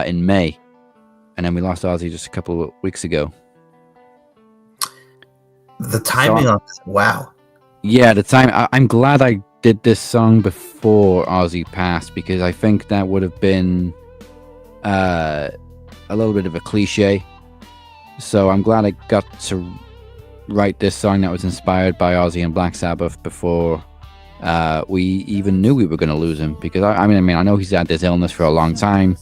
in May, and then we lost Ozzy just a couple of weeks ago. The timing on wow. Yeah, the time. I'm glad I did this song before Ozzy passed, because I think that would have been a little bit of a cliche. So I'm glad I got to write this song that was inspired by Ozzy and Black Sabbath before we even knew we were going to lose him, because I mean I know he's had this illness for a long time,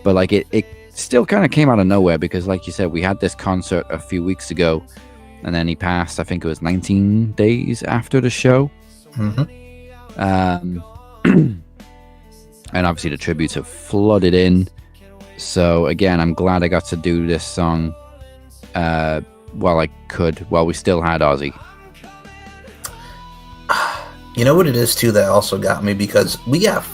but like it still kind of came out of nowhere, because like you said, we had this concert a few weeks ago and then he passed. I think it was 19 days after the show. And obviously the tributes have flooded in, so again I'm glad I got to do this song while we still had Ozzy. You know what it is too that also got me, because we got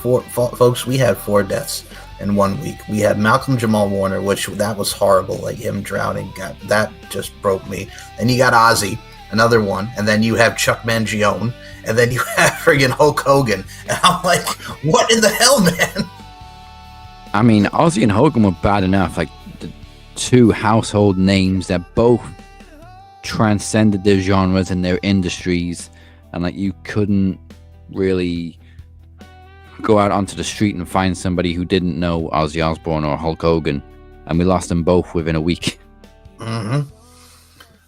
we had 4 deaths in 1 week. We had Malcolm Jamal Warner, which that was horrible, like him drowning, that just broke me. And you got Ozzy, another one, and then you have Chuck Mangione, and then you have friggin' Hulk Hogan, and I'm like, what in the hell, man? I mean, Ozzy and Hogan were bad enough, like the 2 household names that both transcended their genres and their industries. And like you couldn't really go out onto the street and find somebody who didn't know Ozzy Osbourne or Hulk Hogan, and we lost them both within a week.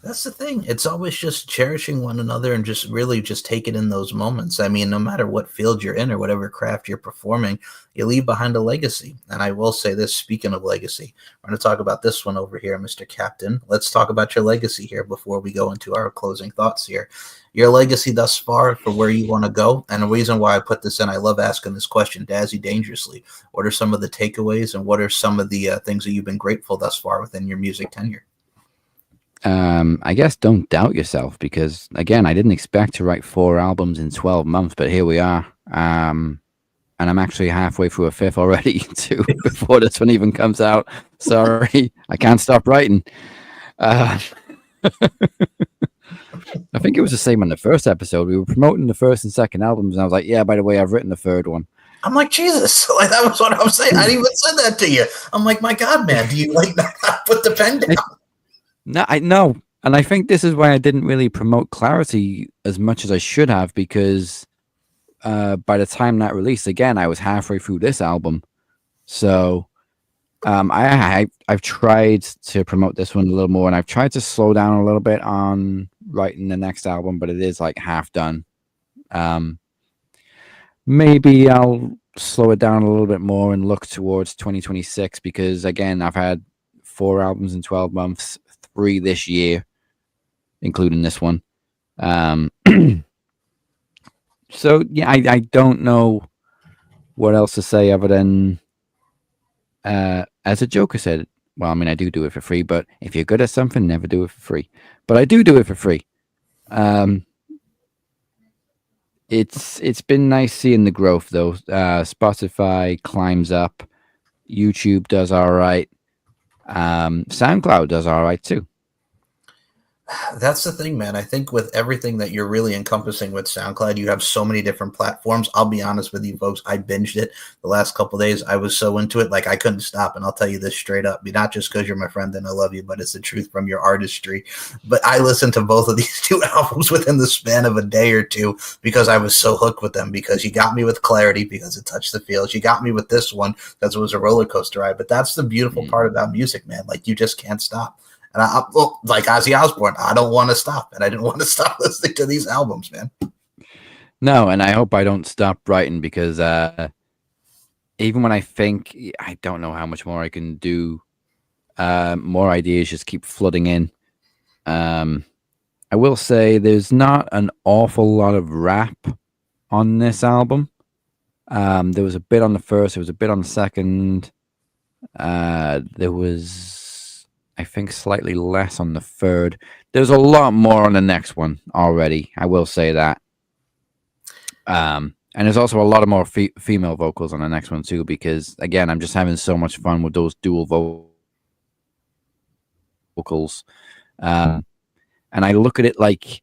That's the thing. It's always just cherishing one another and just really just take it in those moments. I mean, no matter what field you're in or whatever craft you're performing, you leave behind a legacy. And I will say this, speaking of legacy, we're going to talk about this one over here, Mr. Captain. Let's talk about your legacy here before we go into our closing thoughts here. Your legacy thus far for where you want to go. And the reason why I put this in, I love asking this question, Dazzy Dangerously. What are some of the takeaways and what are some of the things that you've been grateful thus far within your music tenure? I guess don't doubt yourself, because again, I didn't expect to write 4 albums in 12 months, but here we are. And I'm actually halfway through a 5th already too, before this one even comes out. Sorry, I can't stop writing. I think it was the same on the first episode. We were promoting the first and second albums, and I was like, "Yeah, by the way, I've written the third one." I'm like, Jesus, like that was what I was saying. I didn't even said that to you. I'm like, my God, man, do you like not put the pen down? No, I know, and I think this is why I didn't really promote Clarity as much as I should have, because by the time that released, again, I was halfway through this album, so I've tried to promote this one a little more, and I've tried to slow down a little bit on writing the next album, but it is like half done. Maybe I'll slow it down a little bit more and look towards 2026, because again, I've had 4 albums in 12 months, 3 this year, including this one. So yeah, I don't know what else to say other than, as a Joker said, well, I mean, I do it for free, but if you're good at something, never do it for free. But I do it for free. It's been nice seeing the growth though. Spotify climbs up, YouTube does all right, SoundCloud does all right too. That's the thing, man. I think with everything that you're really encompassing with SoundCloud, you have so many different platforms. I'll be honest with you folks, I binged it the last couple of days. I was so into it, like I couldn't stop. And I'll tell you this straight up, not just because you're my friend and I love you, but it's the truth from your artistry. But I listened to both of these 2 albums within the span of a day or two because I was so hooked with them, because you got me with Clarity because it touched the feels. You got me with this one because it was a roller coaster ride. But that's the beautiful part about music, man. Like you just can't stop. And well, like Ozzy Osbourne, I don't want to stop, and I didn't want to stop listening to these albums, man. No, and I hope I don't stop writing, because even when I think I don't know how much more I can do, more ideas just keep flooding in. I will say there's not an awful lot of rap on this album. There was a bit on the first, there was a bit on the second. There was, I think, slightly less on the third. There's a lot more on the next one already, I will say that. And there's also a lot of more female vocals on the next one too, because again, I'm just having so much fun with those dual vocals. And I look at it like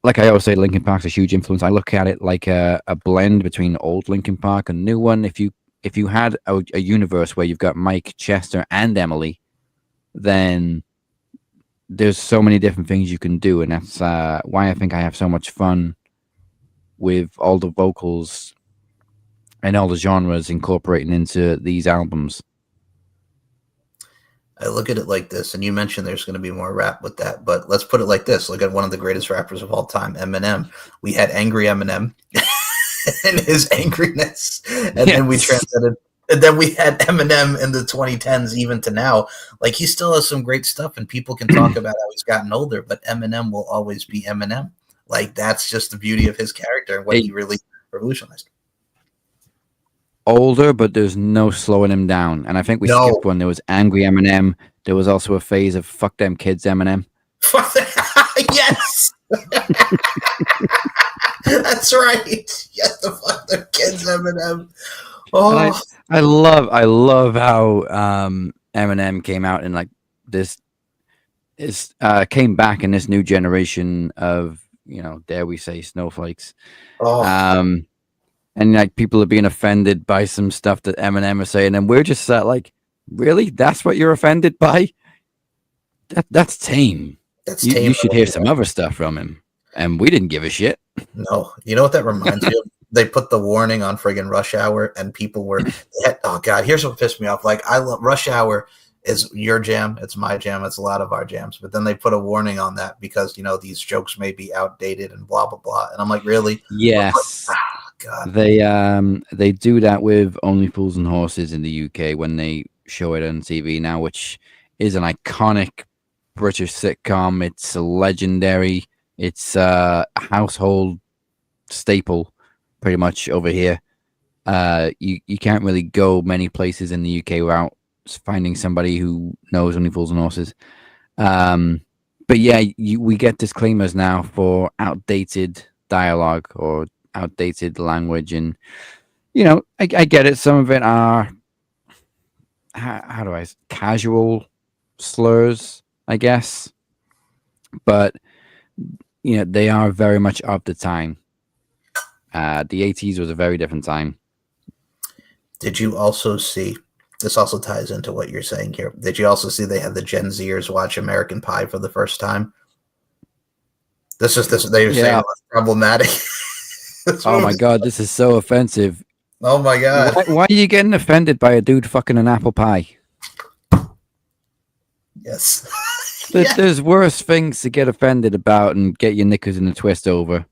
I always say, Linkin Park's a huge influence. I look at it like a blend between old Linkin Park and new one. If you had a universe where you've got Mike, Chester, and Emily, then there's so many different things you can do, and that's why I think I have so much fun with all the vocals and all the genres incorporating into these albums. I look at it like this, and you mentioned there's going to be more rap with that, but let's put it like this. Look at one of the greatest rappers of all time, Eminem. We had Angry Eminem and his angriness, and then we transcended. And then we had Eminem in the 2010s, even to now. Like, he still has some great stuff, and people can talk about how he's gotten older, but Eminem will always be Eminem. Like, that's just the beauty of his character and what he really revolutionized. Older, but there's no slowing him down. And I think we skipped one. There was Angry Eminem. There was also a phase of Fuck Them Kids Eminem. Yes! That's right. Yes, the Fuck Them Kids Eminem. Oh, I love how Eminem came out and like this is came back in this new generation of, dare we say, snowflakes. And like people are being offended by some stuff that Eminem is saying, and we're just like, really? That's what you're offended by? That's tame. That's tame. You should hear some other stuff from him, and we didn't give a shit. No, you know what that reminds me of? They put the warning on friggin' Rush Hour, and people were, oh God, here's what pissed me off. Like, I love Rush Hour is your jam, it's my jam, it's a lot of our jams. But then they put a warning on that because, these jokes may be outdated and blah, blah, blah. And I'm like, really? Yes. Like, God. They do that with Only Fools and Horses in the UK when they show it on TV now, which is an iconic British sitcom. It's legendary. It's a household staple pretty much over here. You can't really go many places in the UK without finding somebody who knows Only Fools and Horses. But yeah, we get disclaimers now for outdated dialogue or outdated language, and I get it. Some of it are how do I casual slurs, I guess, but they are very much of the time. The 80s was a very different time. Did you also see? This also ties into what you're saying here. Did you also see they had the Gen Zers watch American Pie for the first time? This. They were saying it was problematic. Oh my god, this is so offensive. Oh my god. Why are you getting offended by a dude fucking an apple pie? Yes. There's worse things to get offended about and get your knickers in a twist over.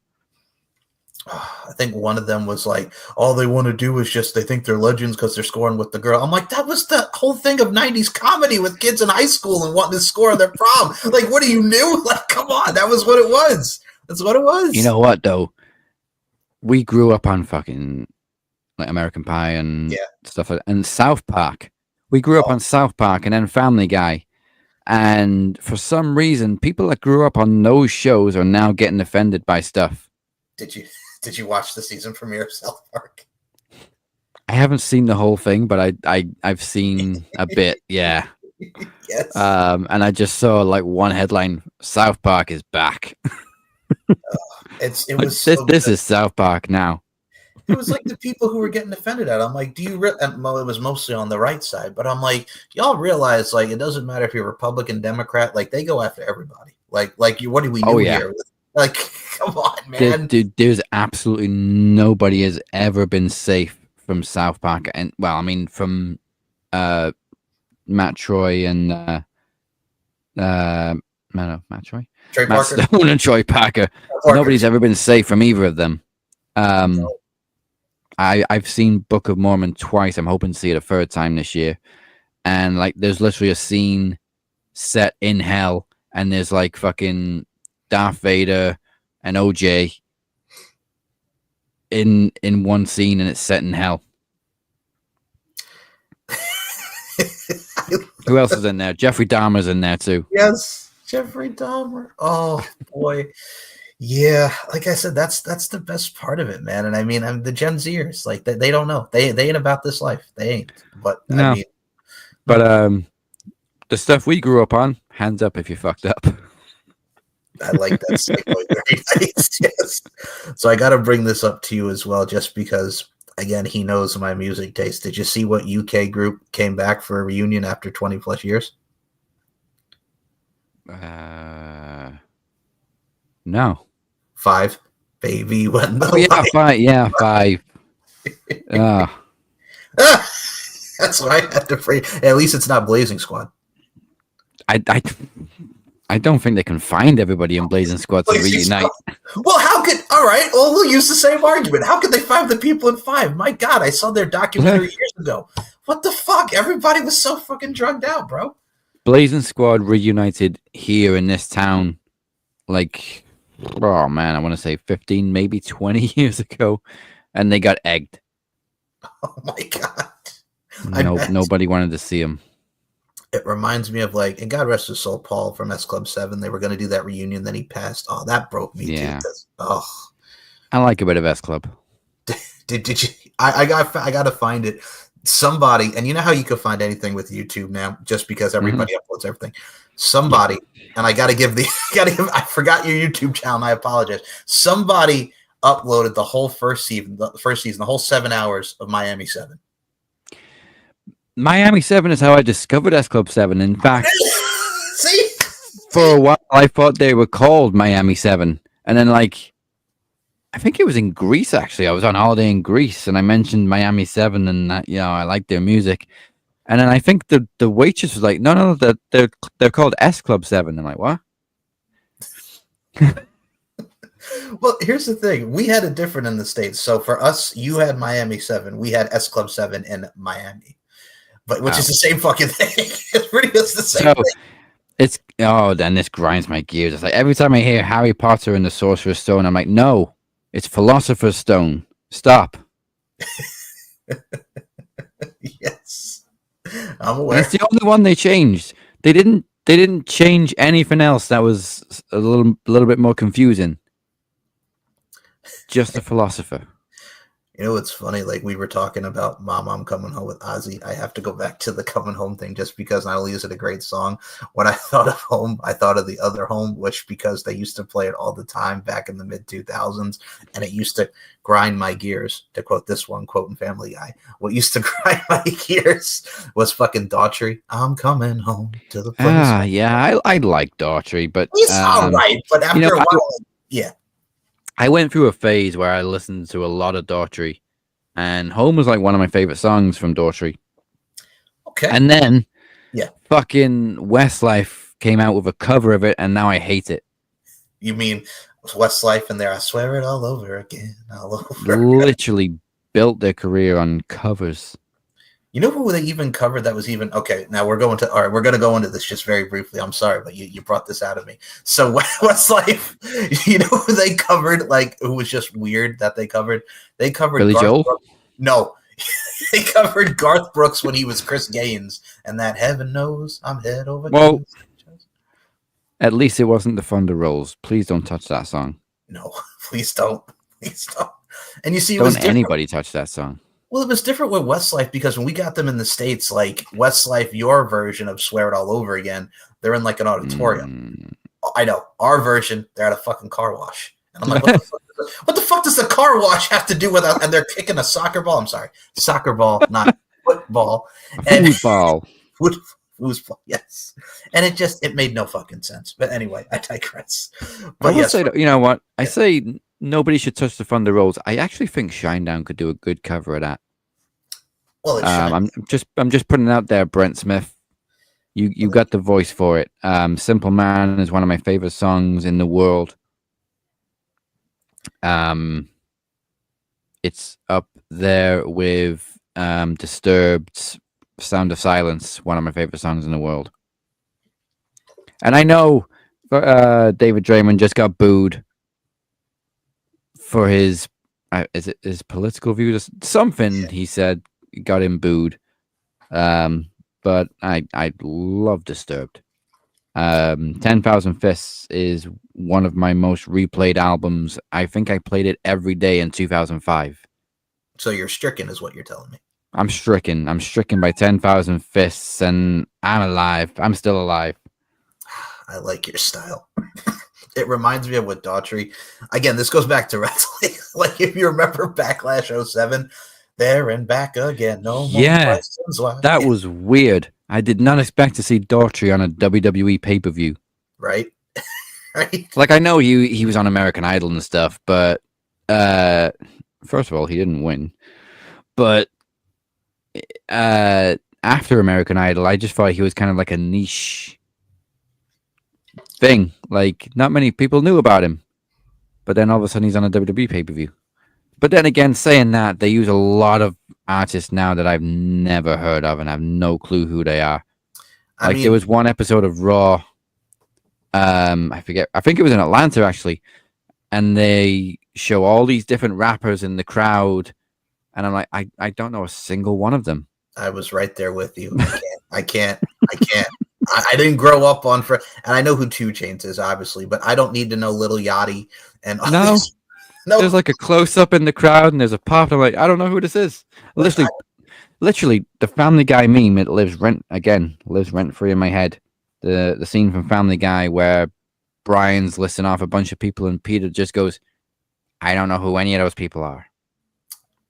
I think one of them was like, all they want to do is just, they think they're legends because they're scoring with the girl. I'm like, that was the whole thing of 90s comedy with kids in high school and wanting to score on their prom. Like, what are you new? Like, come on. That was what it was. That's what it was. You know what, though? We grew up on fucking like American Pie and stuff like that. And South Park. We grew up on South Park and then Family Guy. And for some reason, people that grew up on those shows are now getting offended by stuff. Did you watch the season premiere of South Park? I haven't seen the whole thing, but I've seen a bit, yeah. Yes. And I just saw like one headline: South Park is back. This is South Park now. It was like the people who were getting offended at it. I'm like, do you it was mostly on the right side, but I'm like, y'all realize like it doesn't matter if you're Republican, Democrat, like they go after everybody. Like what do we do here? Like, come on, man. Dude, there's absolutely nobody has ever been safe from South Park, and well, I mean from Matt Troy and Matt Troy? Matt Stone and Troy Parker. Nobody's ever been safe from either of them. No. I've seen Book of Mormon twice. I'm hoping to see it a third time this year. And like there's literally a scene set in hell, and there's like fucking Darth Vader and OJ in one scene, and it's set in hell. Who else is in there? Jeffrey Dahmer's in there too. Yes, Jeffrey Dahmer. Oh boy. Yeah, like I said, that's the best part of it, man. And I mean, the Gen Zers, like they don't know. They ain't about this life. They ain't. But no. I mean, but the stuff we grew up on, hands up if you fucked up. I like that segue. Very nice. Yes. So I got to bring this up to you as well, just because, again, he knows my music taste. Did you see what UK group came back for a reunion after 20 plus years? No. 5. Baby when the light. 5. Yeah, 5. That's what I had to phrase. At least it's not Blazing Squad. I don't think they can find everybody in Blazing Squad to reunite. Well, how could... All right, well, we'll use the same argument. How could they find the people in 5? My God, I saw their documentary years ago. What the fuck? Everybody was so fucking drugged out, bro. Blazing Squad reunited here in this town, like, oh man, I want to say 15, maybe 20 years ago, and they got egged. Oh my God. Nobody wanted to see them. It reminds me of like, and God rest his soul, Paul from S Club 7. They were going to do that reunion, then he passed. Oh, that broke me too. Oh, I like a bit of S Club. Did you? I got to find it. Somebody, and you know how you can find anything with YouTube now, just because everybody uploads everything. Somebody, and I got to give. I forgot your YouTube channel. And I apologize. Somebody uploaded the whole first season, the whole 7 hours of Miami 7. Miami 7 is how I discovered S Club 7. In fact, see, for a while I thought they were called Miami 7, and then like, I think it was in Greece actually. I was on holiday in Greece, and I mentioned Miami 7, and I like their music. And then I think the waitress was like, "No, they're called S Club 7." I'm like, "What?" Well, here's the thing. We had it different in the States. So for us, you had Miami 7. We had S Club 7 in Miami. But which is the same fucking thing. It's pretty much the same thing. Then this grinds my gears. It's like every time I hear Harry Potter and the Sorcerer's Stone, I'm like, no, it's Philosopher's Stone. Stop. Yes. I'm aware. And it's the only one they changed. They didn't change anything else that was a little bit more confusing. Just the Philosopher. You know, it's funny. Like we were talking about "Mom, I'm Coming Home" with Ozzy. I have to go back to the "Coming Home" thing just because not only is it a great song. When I thought of "Home," I thought of the other "Home," which because they used to play it all the time back in the mid 2000s, and it used to grind my gears. To quote this one quote in Family Guy, what used to grind my gears was fucking Daughtry. I'm coming home to the place. Yeah, I like Daughtry, but It's all right, but you know, after a while, yeah. I went through a phase where I listened to a lot of Daughtry, and Home was like one of my favorite songs from Daughtry. Okay. And then, yeah, fucking Westlife came out with a cover of it, and now I hate it. You mean Westlife in there? I swear it all over again, all over. Literally built their career on covers. You know who they even covered that was even okay? Now we're going to all right. We're going to go into this just very briefly. I'm sorry, but you brought this out of me. So Westlife, you know who they covered? Like who was just weird that they covered? They covered Billy Joel. No, they covered Garth Brooks when he was Chris Gaines, and that "Heaven Knows I'm Head Over." Well, at least it wasn't the Thunder Rolls. Please don't touch that song. No, please don't. Please don't. And you see, don't anybody touch that song. Well, it was different with Westlife because when we got them in the States, like Westlife, your version of Swear It All Over Again, they're in like an auditorium. I know. Our version, they're at a fucking car wash. And I'm like, what the fuck does the car wash have to do with that? And they're kicking a soccer ball. I'm sorry. Soccer ball, not football. Football. Foosball, yes. And it made no fucking sense. But anyway, I digress. But I will say, you know what? I say nobody should touch the Thunder Rolls. I actually think Shinedown could do a good cover of that. Well, I'm just putting it out there, Brent Smith. You got the voice for it. Simple Man is one of my favorite songs in the world. It's up there with Disturbed's Sound of Silence, one of my favorite songs in the world. And I know David Draymond just got booed for his his political views. Something he said got him booed. But I love Disturbed. 10,000 Fists is one of my most replayed albums. I think I played it every day in 2005. So you're stricken is what you're telling me. I'm stricken. I'm stricken by 10,000 Fists, and I'm alive. I'm still alive. I like your style. It reminds me of what Daughtry. Again, this goes back to wrestling. Like if you remember Backlash 07, there and back again. No more questions why. That was weird. I did not expect to see Daughtry on a WWE pay-per-view. Right? Right? Like, I know he was on American Idol and stuff, but first of all, he didn't win. But after American Idol, I just thought he was kind of like a niche thing. Like, not many people knew about him. But then all of a sudden, he's on a WWE pay-per-view. But then again, saying that, they use a lot of artists now that I've never heard of and have no clue who they are. Like, there was one episode of Raw. I forget. I think it was in Atlanta, actually. And they show all these different rappers in the crowd. And I'm like, I don't know a single one of them. I was right there with you. I can't. I didn't grow up on and I know who 2 Chainz is, obviously, but I don't need to know Lil Yachty and no. There's like a close up in the crowd, and there's a pop. I'm like, I don't know who this is. Literally, the Family Guy meme. It lives rent free in my head. The scene from Family Guy where Brian's listing off a bunch of people, and Peter just goes, "I don't know who any of those people are."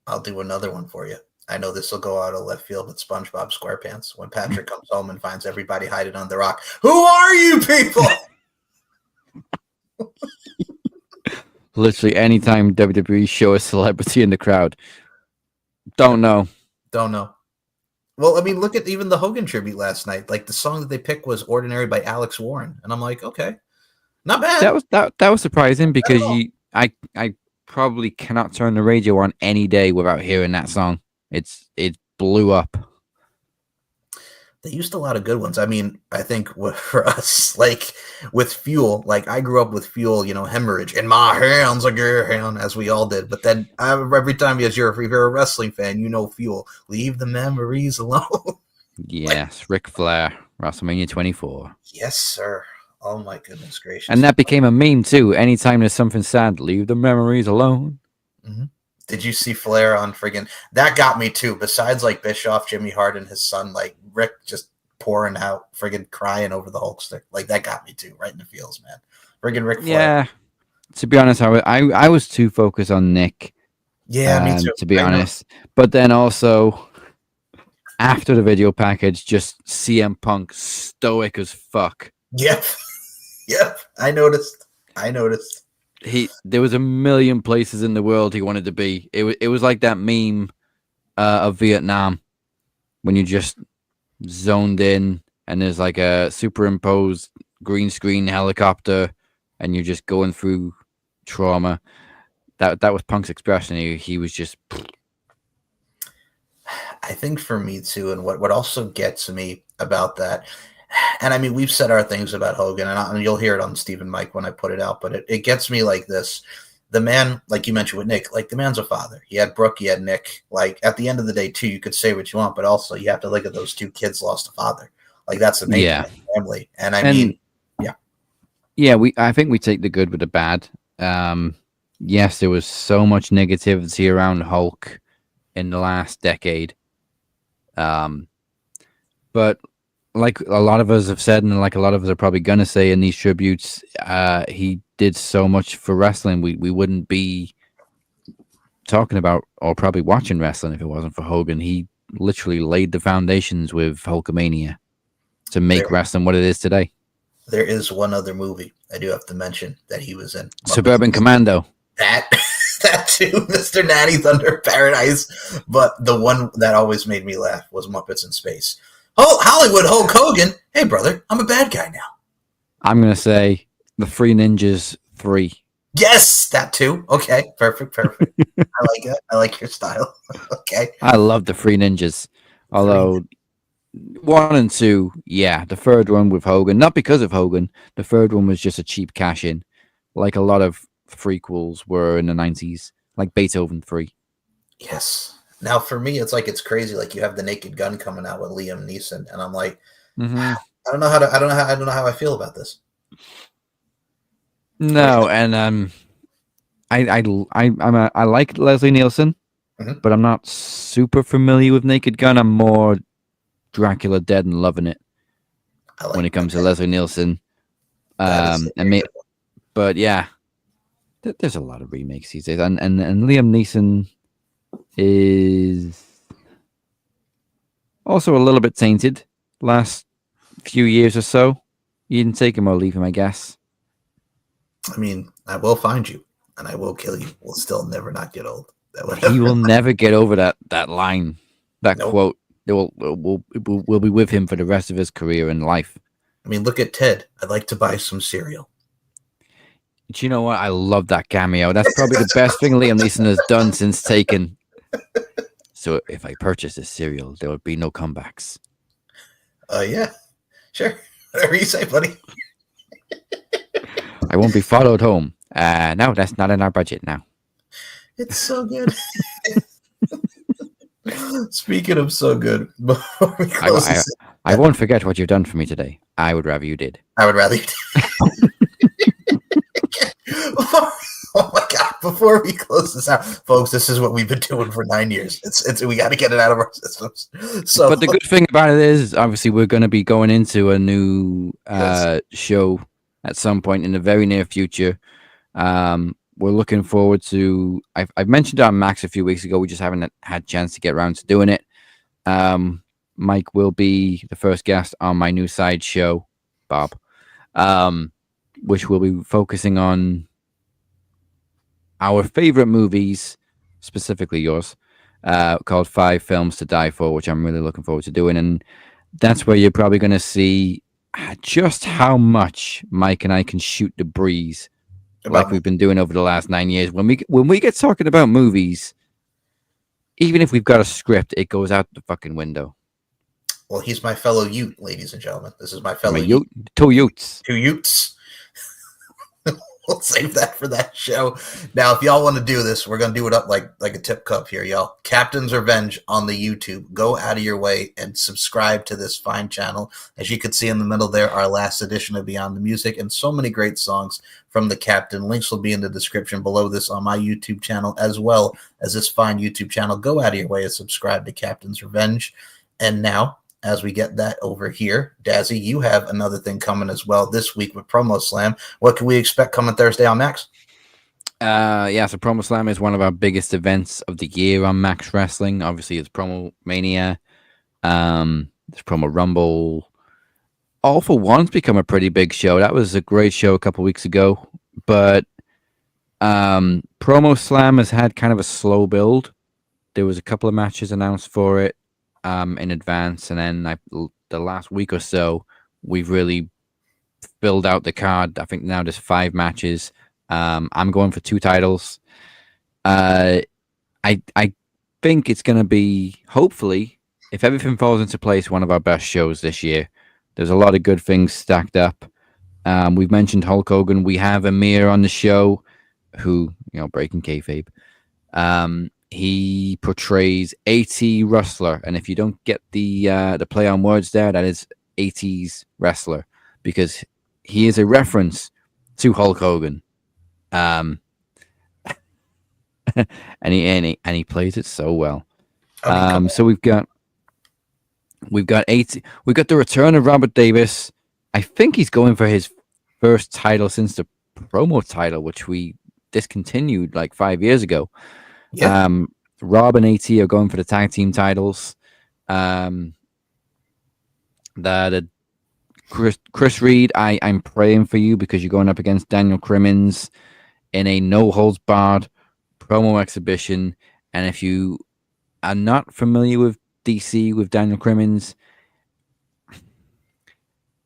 I'll do another one for you. I know this will go out of left field, but SpongeBob SquarePants. When Patrick comes home and finds everybody hiding on the rock, who are you people? Literally, anytime WWE show a celebrity in the crowd, don't know. Well, I mean, look at even the Hogan tribute last night. Like the song that they picked was "Ordinary" by Alex Warren, and I'm like, okay, not bad. That was surprising because I probably cannot turn the radio on any day without hearing that song. It blew up. They used a lot of good ones. I mean, I think for us, like with Fuel, like I grew up with Fuel, Hemorrhage in my hands again, as we all did. But then every time if you're a wrestling fan, Fuel, leave the memories alone. Yes, Ric Flair, WrestleMania 24. Yes, sir. Oh my goodness gracious! And that became a meme too. Anytime there's something sad, leave the memories alone. Mm-hmm. Did you see Flair on friggin' that got me too? Besides like Bischoff, Jimmy Hart, and his son, like Rick just pouring out, friggin' crying over the Hulkster. Like that got me too, right in the feels, man. Friggin' Ric Flair. Yeah. To be honest, I was too focused on Nick. Yeah, me too. To be I know. honest, but then also after the video package, just CM Punk stoic as fuck. Yep. Yep. I noticed. There was a million places in the world he wanted to be. It was like that meme of Vietnam when you just zoned in and there's like a superimposed green screen helicopter and you're just going through trauma. That was Punk's expression. He was just. I think for me too, and what also gets me about that, and I mean we've said our things about Hogan, and you'll hear it on Steve and Mike when I put it out, but it gets me like this. The man, like you mentioned with Nick, like the man's a father. He had Brooke, he had Nick. Like at the end of the day, too, you could say what you want, but also you have to look at those two kids lost a father. Like that's the main thing in the family. And I mean, yeah, I think we take the good with the bad. Yes, there was so much negativity around Hulk in the last decade. But like a lot of us have said, and like a lot of us are probably gonna say in these tributes, he did so much for wrestling. We wouldn't be talking about or probably watching wrestling if it wasn't for Hogan. He literally laid the foundations with Hulkamania to make wrestling what it is today. There is one other movie I do have to mention that he was in. Suburban Commando. That too, Mr. Natty Thunder Paradise. But the one that always made me laugh was Muppets in Space. Oh, Hollywood Hulk Hogan. Hey, brother, I'm a bad guy now. I'm going to say The Three Ninjas 3. Yes, that too. Okay, perfect. I like it. I like your style. Okay. I love The Three Ninjas. Although 1 and 2, yeah, the third one with Hogan, not because of Hogan, the third one was just a cheap cash in, like a lot of prequels were in the 90s, like Beethoven 3. Yes. Now for me, it's like it's crazy. Like you have the Naked Gun coming out with Liam Neeson, and I'm like, I don't know how I feel about this. No, and I like Leslie Nielsen, but I'm not super familiar with Naked Gun. I'm more Dracula Dead and loving it when it comes to Leslie Nielsen. But yeah, there's a lot of remakes these days, and Liam Neeson is also a little bit tainted last few years or so. You didn't take him or leave him, I guess. I mean, I will find you and I will kill you. We'll still never not get old. He will never get over that line, that quote. It will be with him for the rest of his career and life. I mean, look at Ted. I'd like to buy some cereal. Do you know what? I love that cameo. That's probably the best thing Liam Neeson has done since Taken. So if I purchase this cereal, there will be no comebacks. Yeah, sure. Whatever you say, buddy. I won't be followed home. No, that's not in our budget now. It's so good. Speaking of so good, before we close I won't forget what you've done for me today. I would rather you did. I would rather you did. Oh my God! Before we close this out, folks, this is what we've been doing for 9 years. It's we got to get it out of our systems. So, but the good thing about it is, obviously, we're going to be going into a new show at some point in the very near future. We're looking forward to. I've mentioned it on Max a few weeks ago. We just haven't had a chance to get around to doing it. Mike will be the first guest on my new side show, Bob, which will be focusing on our favorite movies, specifically yours, called 5 Films to Die For, which I'm really looking forward to doing. And that's where you're probably going to see just how much Mike and I can shoot the breeze like we've been doing over the last 9 years. When we get talking about movies, even if we've got a script, it goes out the fucking window. Well, he's my fellow Ute, ladies and gentlemen. This is my fellow Ute. Two Utes. Two Utes. We'll save that for that show. Now, if y'all want to do this, we're gonna do it up like a tip cup here, y'all. Captain's Revenge on the YouTube. Go out of your way and subscribe to this fine channel. As you can see in the middle there, our last edition of Beyond the Music, and so many great songs from the Captain. Links will be in the description below this on my YouTube channel, as well as this fine YouTube channel. Go out of your way and subscribe to Captain's Revenge. And now, as we get that over here, Dazzy, you have another thing coming as well this week with Promo Slam. What can we expect coming Thursday on Max? So Promo Slam is one of our biggest events of the year on Max Wrestling. Obviously, it's Promo Mania. There's Promo Rumble. All for One's become a pretty big show. That was a great show a couple weeks ago. But Promo Slam has had kind of a slow build. There was a couple of matches announced for it in advance, and then the last week or so, we've really filled out the card. I think now there's 5 matches. I'm going for 2 titles. I think it's going to be, hopefully, if everything falls into place, one of our best shows this year. There's a lot of good things stacked up. We've mentioned Hulk Hogan. We have Amir on the show, who, breaking kayfabe. He portrays 80 wrestler, and if you don't get the play on words there, that is 80s wrestler, because he is a reference to Hulk Hogan, and he plays it so well. So we've got 80. We've got the return of Robert Davis. I think he's going for his first title since the promo title, which we discontinued like 5 years ago. Yeah. Rob and AT are going for the tag team titles. Chris Reid, I'm praying for you, because you're going up against Daniel Crimmins in a no holds barred promo exhibition. And if you are not familiar with DC, with Daniel Crimmins,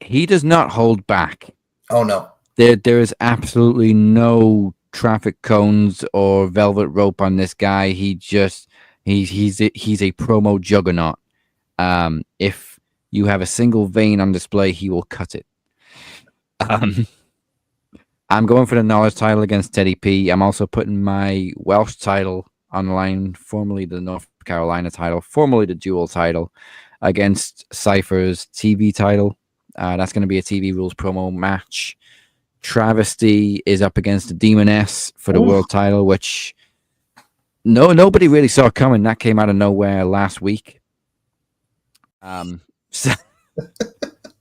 he does not hold back. Oh no. There is absolutely no traffic cones or velvet rope on this guy. He's a promo juggernaut. If you have a single vein on display, he will cut it. I'm going for the Knowledge title against Teddy P. I'm also putting my Welsh title on the line, formerly the North Carolina title, formerly the Dual title, against Cypher's TV title. That's going to be a TV Rules promo match. Travesty is up against the Demoness for the world title, which nobody really saw coming. That came out of nowhere last week. And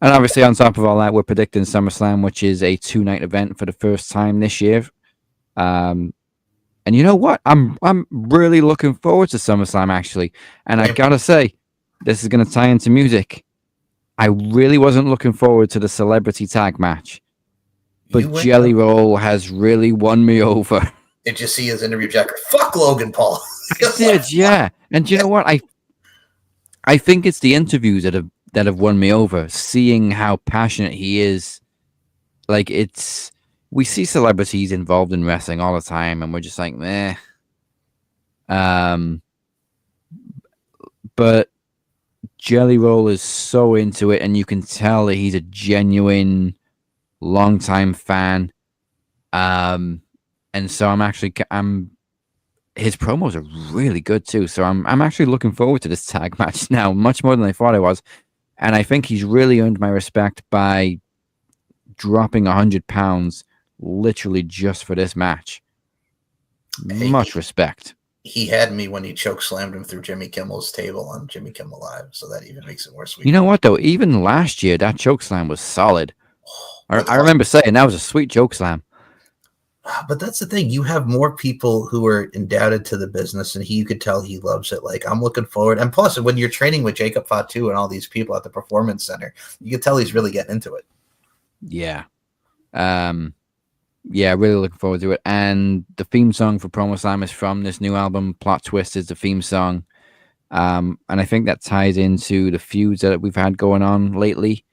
obviously, on top of all that, we're predicting SummerSlam, which is a 2-night event for the first time this year. And you know what? I'm really looking forward to SummerSlam, actually. And I gotta say, this is going to tie into music. I really wasn't looking forward to the celebrity tag match. But Jelly Roll has really won me over. Did you see his interview, Jacker? Fuck Logan Paul. I did, yeah. And you know what? I think it's the interviews that have won me over. Seeing how passionate he is, like we see celebrities involved in wrestling all the time, and we're just like, meh. But Jelly Roll is so into it, and you can tell that he's a genuine long-time fan. And so his promos are really good too. So I'm actually looking forward to this tag match now, much more than I thought I was. And I think he's really earned my respect by dropping 100 pounds literally just for this match. Much respect. He had me when he choke slammed him through Jimmy Kimmel's table on Jimmy Kimmel Live, so that even makes it worse. You know what though? Even last year, that choke slam was solid. I remember saying that was a sweet choke slam. But that's the thing. You have more people who are indebted to the business, and you could tell he loves it. Like, I'm looking forward. And plus, when you're training with Jacob Fatu and all these people at the Performance Center, you can tell he's really getting into it. Yeah. Really looking forward to it. And the theme song for Promo Slam is from this new album. Plot Twist is the theme song. And I think that ties into the feuds that we've had going on lately.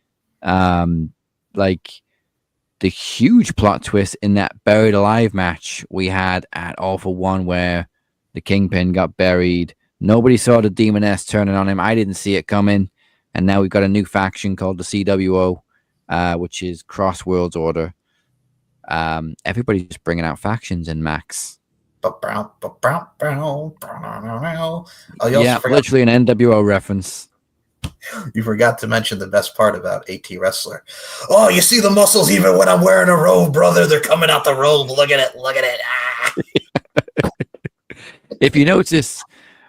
Like the huge plot twist in that Buried Alive match we had at All For One, where the Kingpin got buried. Nobody saw the Demoness turning on him. I didn't see it coming. And now we've got a new faction called the CWO, which is Cross Worlds Order. Everybody's bringing out factions in Max. Oh, you Yeah, also forgot, literally an NWO reference. you forgot to mention the best part about AT Wrestler. Oh, you see the muscles even when I'm wearing a robe, brother. They're coming out the robe. Look at it. Look at it. Ah. If you notice,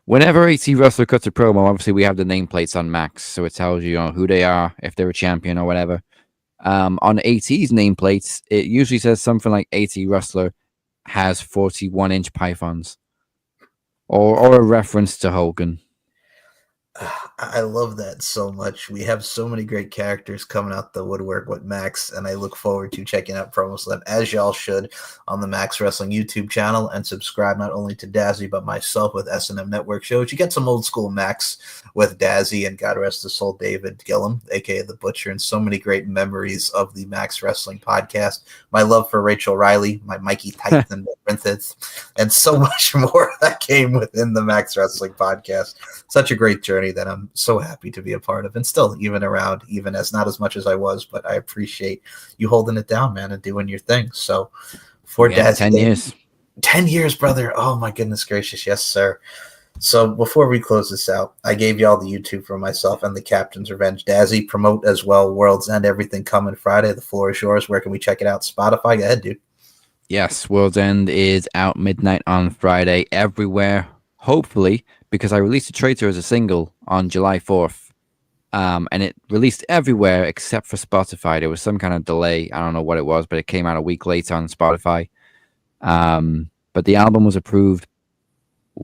whenever AT Wrestler cuts a promo, obviously we have the nameplates on Max, so it tells you, who they are, if they're a champion or whatever. On AT's nameplates, it usually says something like AT Wrestler has 41-inch pythons, or a reference to Hogan. I love that so much. We have so many great characters coming out the woodwork with Max, and I look forward to checking out Promo Slam, as y'all should, on the Max Wrestling YouTube channel, and subscribe not only to Dazzy, but myself with S&M Network shows. You get some old school Max with Dazzy and God rest his soul, David Gillum, aka The Butcher, and so many great memories of the Max Wrestling podcast. My love for Rachel Riley, my Mikey Titan, and so much more that came within the Max Wrestling podcast. Such a great journey that I'm so happy to be a part of, and still even around, even as not as much as I was, but I appreciate you holding it down, man, and doing your thing. So for Dazzy, 10 years. 10 years, brother. Oh my goodness gracious. Yes, sir. So before we close this out, I gave y'all the YouTube for myself and the Captain's Revenge. Dazzy, promote as well. World's End, everything coming Friday. The floor is yours. Where can we check it out? Spotify? Go ahead, dude. Yes, World's End is out midnight on Friday everywhere, hopefully, because I released a traitor as a single on July 4th. And it released everywhere except for Spotify. There was some kind of delay. I don't know what it was, but it came out a week late on Spotify. But the album was approved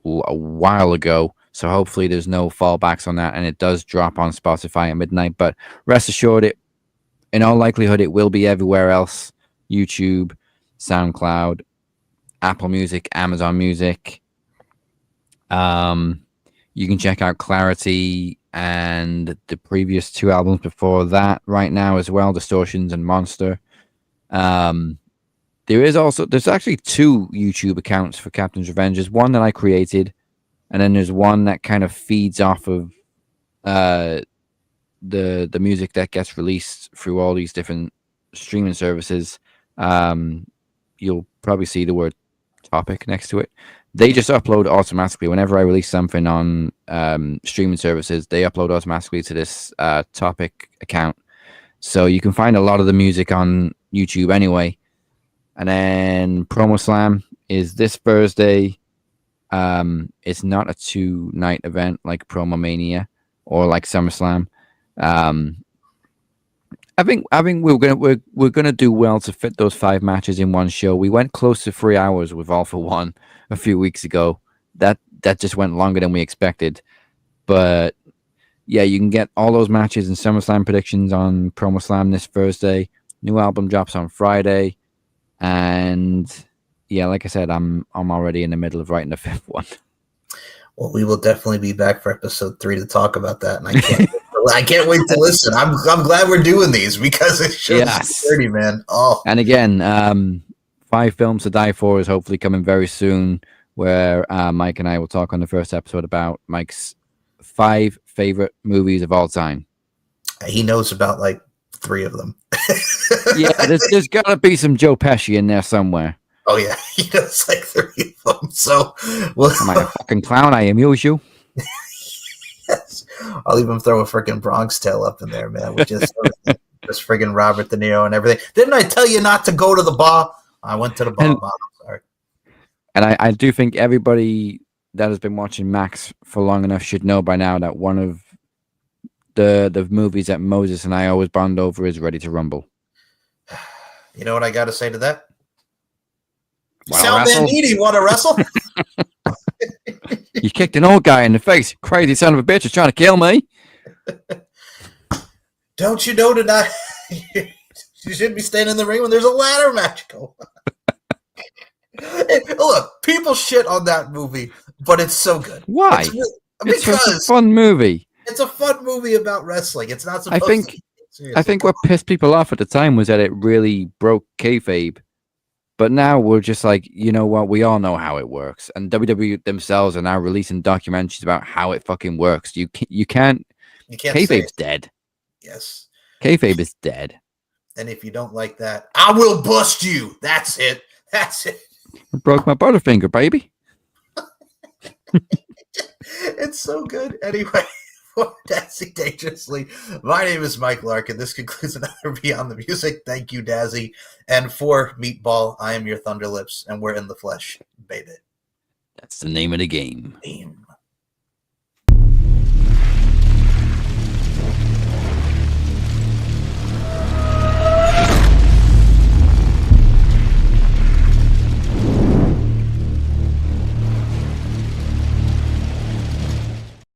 a while ago, so hopefully there's no fallbacks on that, and it does drop on Spotify at midnight. But rest assured, in all likelihood, it will be everywhere else: YouTube, SoundCloud, Apple Music, Amazon Music. You can check out Clarity and the previous two albums before that right now as well, Distortions and Monster. There's actually two YouTube accounts for Captain's Revenge. There's one that I created, and then there's one that kind of feeds off of the music that gets released through all these different streaming services. You'll probably see the word topic next to it. They just upload automatically. Whenever I release something on streaming services, they upload automatically to this topic account. So you can find a lot of the music on YouTube anyway. And then Promo Slam is this Thursday. It's not a 2-night event like Promo Mania or like SummerSlam. I think we're gonna do well to fit those 5 matches in one show. We went close to 3 hours with All For One a few weeks ago. That just went longer than we expected. But yeah, you can get all those matches and SummerSlam predictions on Promo Slam this Thursday. New album drops on Friday. And yeah, like I said, I'm already in the middle of writing the 5th one. Well, we will definitely be back for episode 3 to talk about that, and I can't wait to listen. I'm glad we're doing these because it shows dirty, man. Oh, and again, 5 Films to Die For is hopefully coming very soon, where Mike and I will talk on the first episode about Mike's 5 favorite movies of all time. He knows about like 3 of them. Yeah, there's got to be some Joe Pesci in there somewhere. Oh yeah, he knows like 3 of them. So, am I a fucking clown? I amuse you. Yes. I'll even throw a freaking Bronx Tale up in there, man, with just freaking Robert De Niro and everything. Didn't I tell you not to go to the bar? I went to the bar. I'm sorry. And I do think everybody that has been watching Max for long enough should know by now that one of the movies that Moses and I always bond over is Ready to Rumble. You know what I got to say to that? Wanna Sal Bandini, want to wrestle? You kicked an old guy in the face. Crazy son of a bitch is trying to kill me. Don't you know tonight? You shouldn't be standing in the ring when there's a ladder match going on. Hey, look, people shit on that movie, but it's so good. Why? It's a fun movie. It's a fun movie about wrestling. It's not supposed to. I think what pissed people off at the time was that it really broke kayfabe. But now we're just like, you know what? We all know how it works, and WWE themselves are now releasing documentaries about how it fucking works. You can't. You can't. Kayfabe's dead. Yes. Kayfabe is dead. And if you don't like that, I will bust you. That's it. That's it. I broke my butterfinger, baby. It's so good. Anyway, for Dazzy Dangerously, my name is Mike Larkin. This concludes another Beyond the Music. Thank you, Dazzy. And for Meatball, I am your Thunderlips, and we're in the flesh, baby. That's the name of the game. Damn.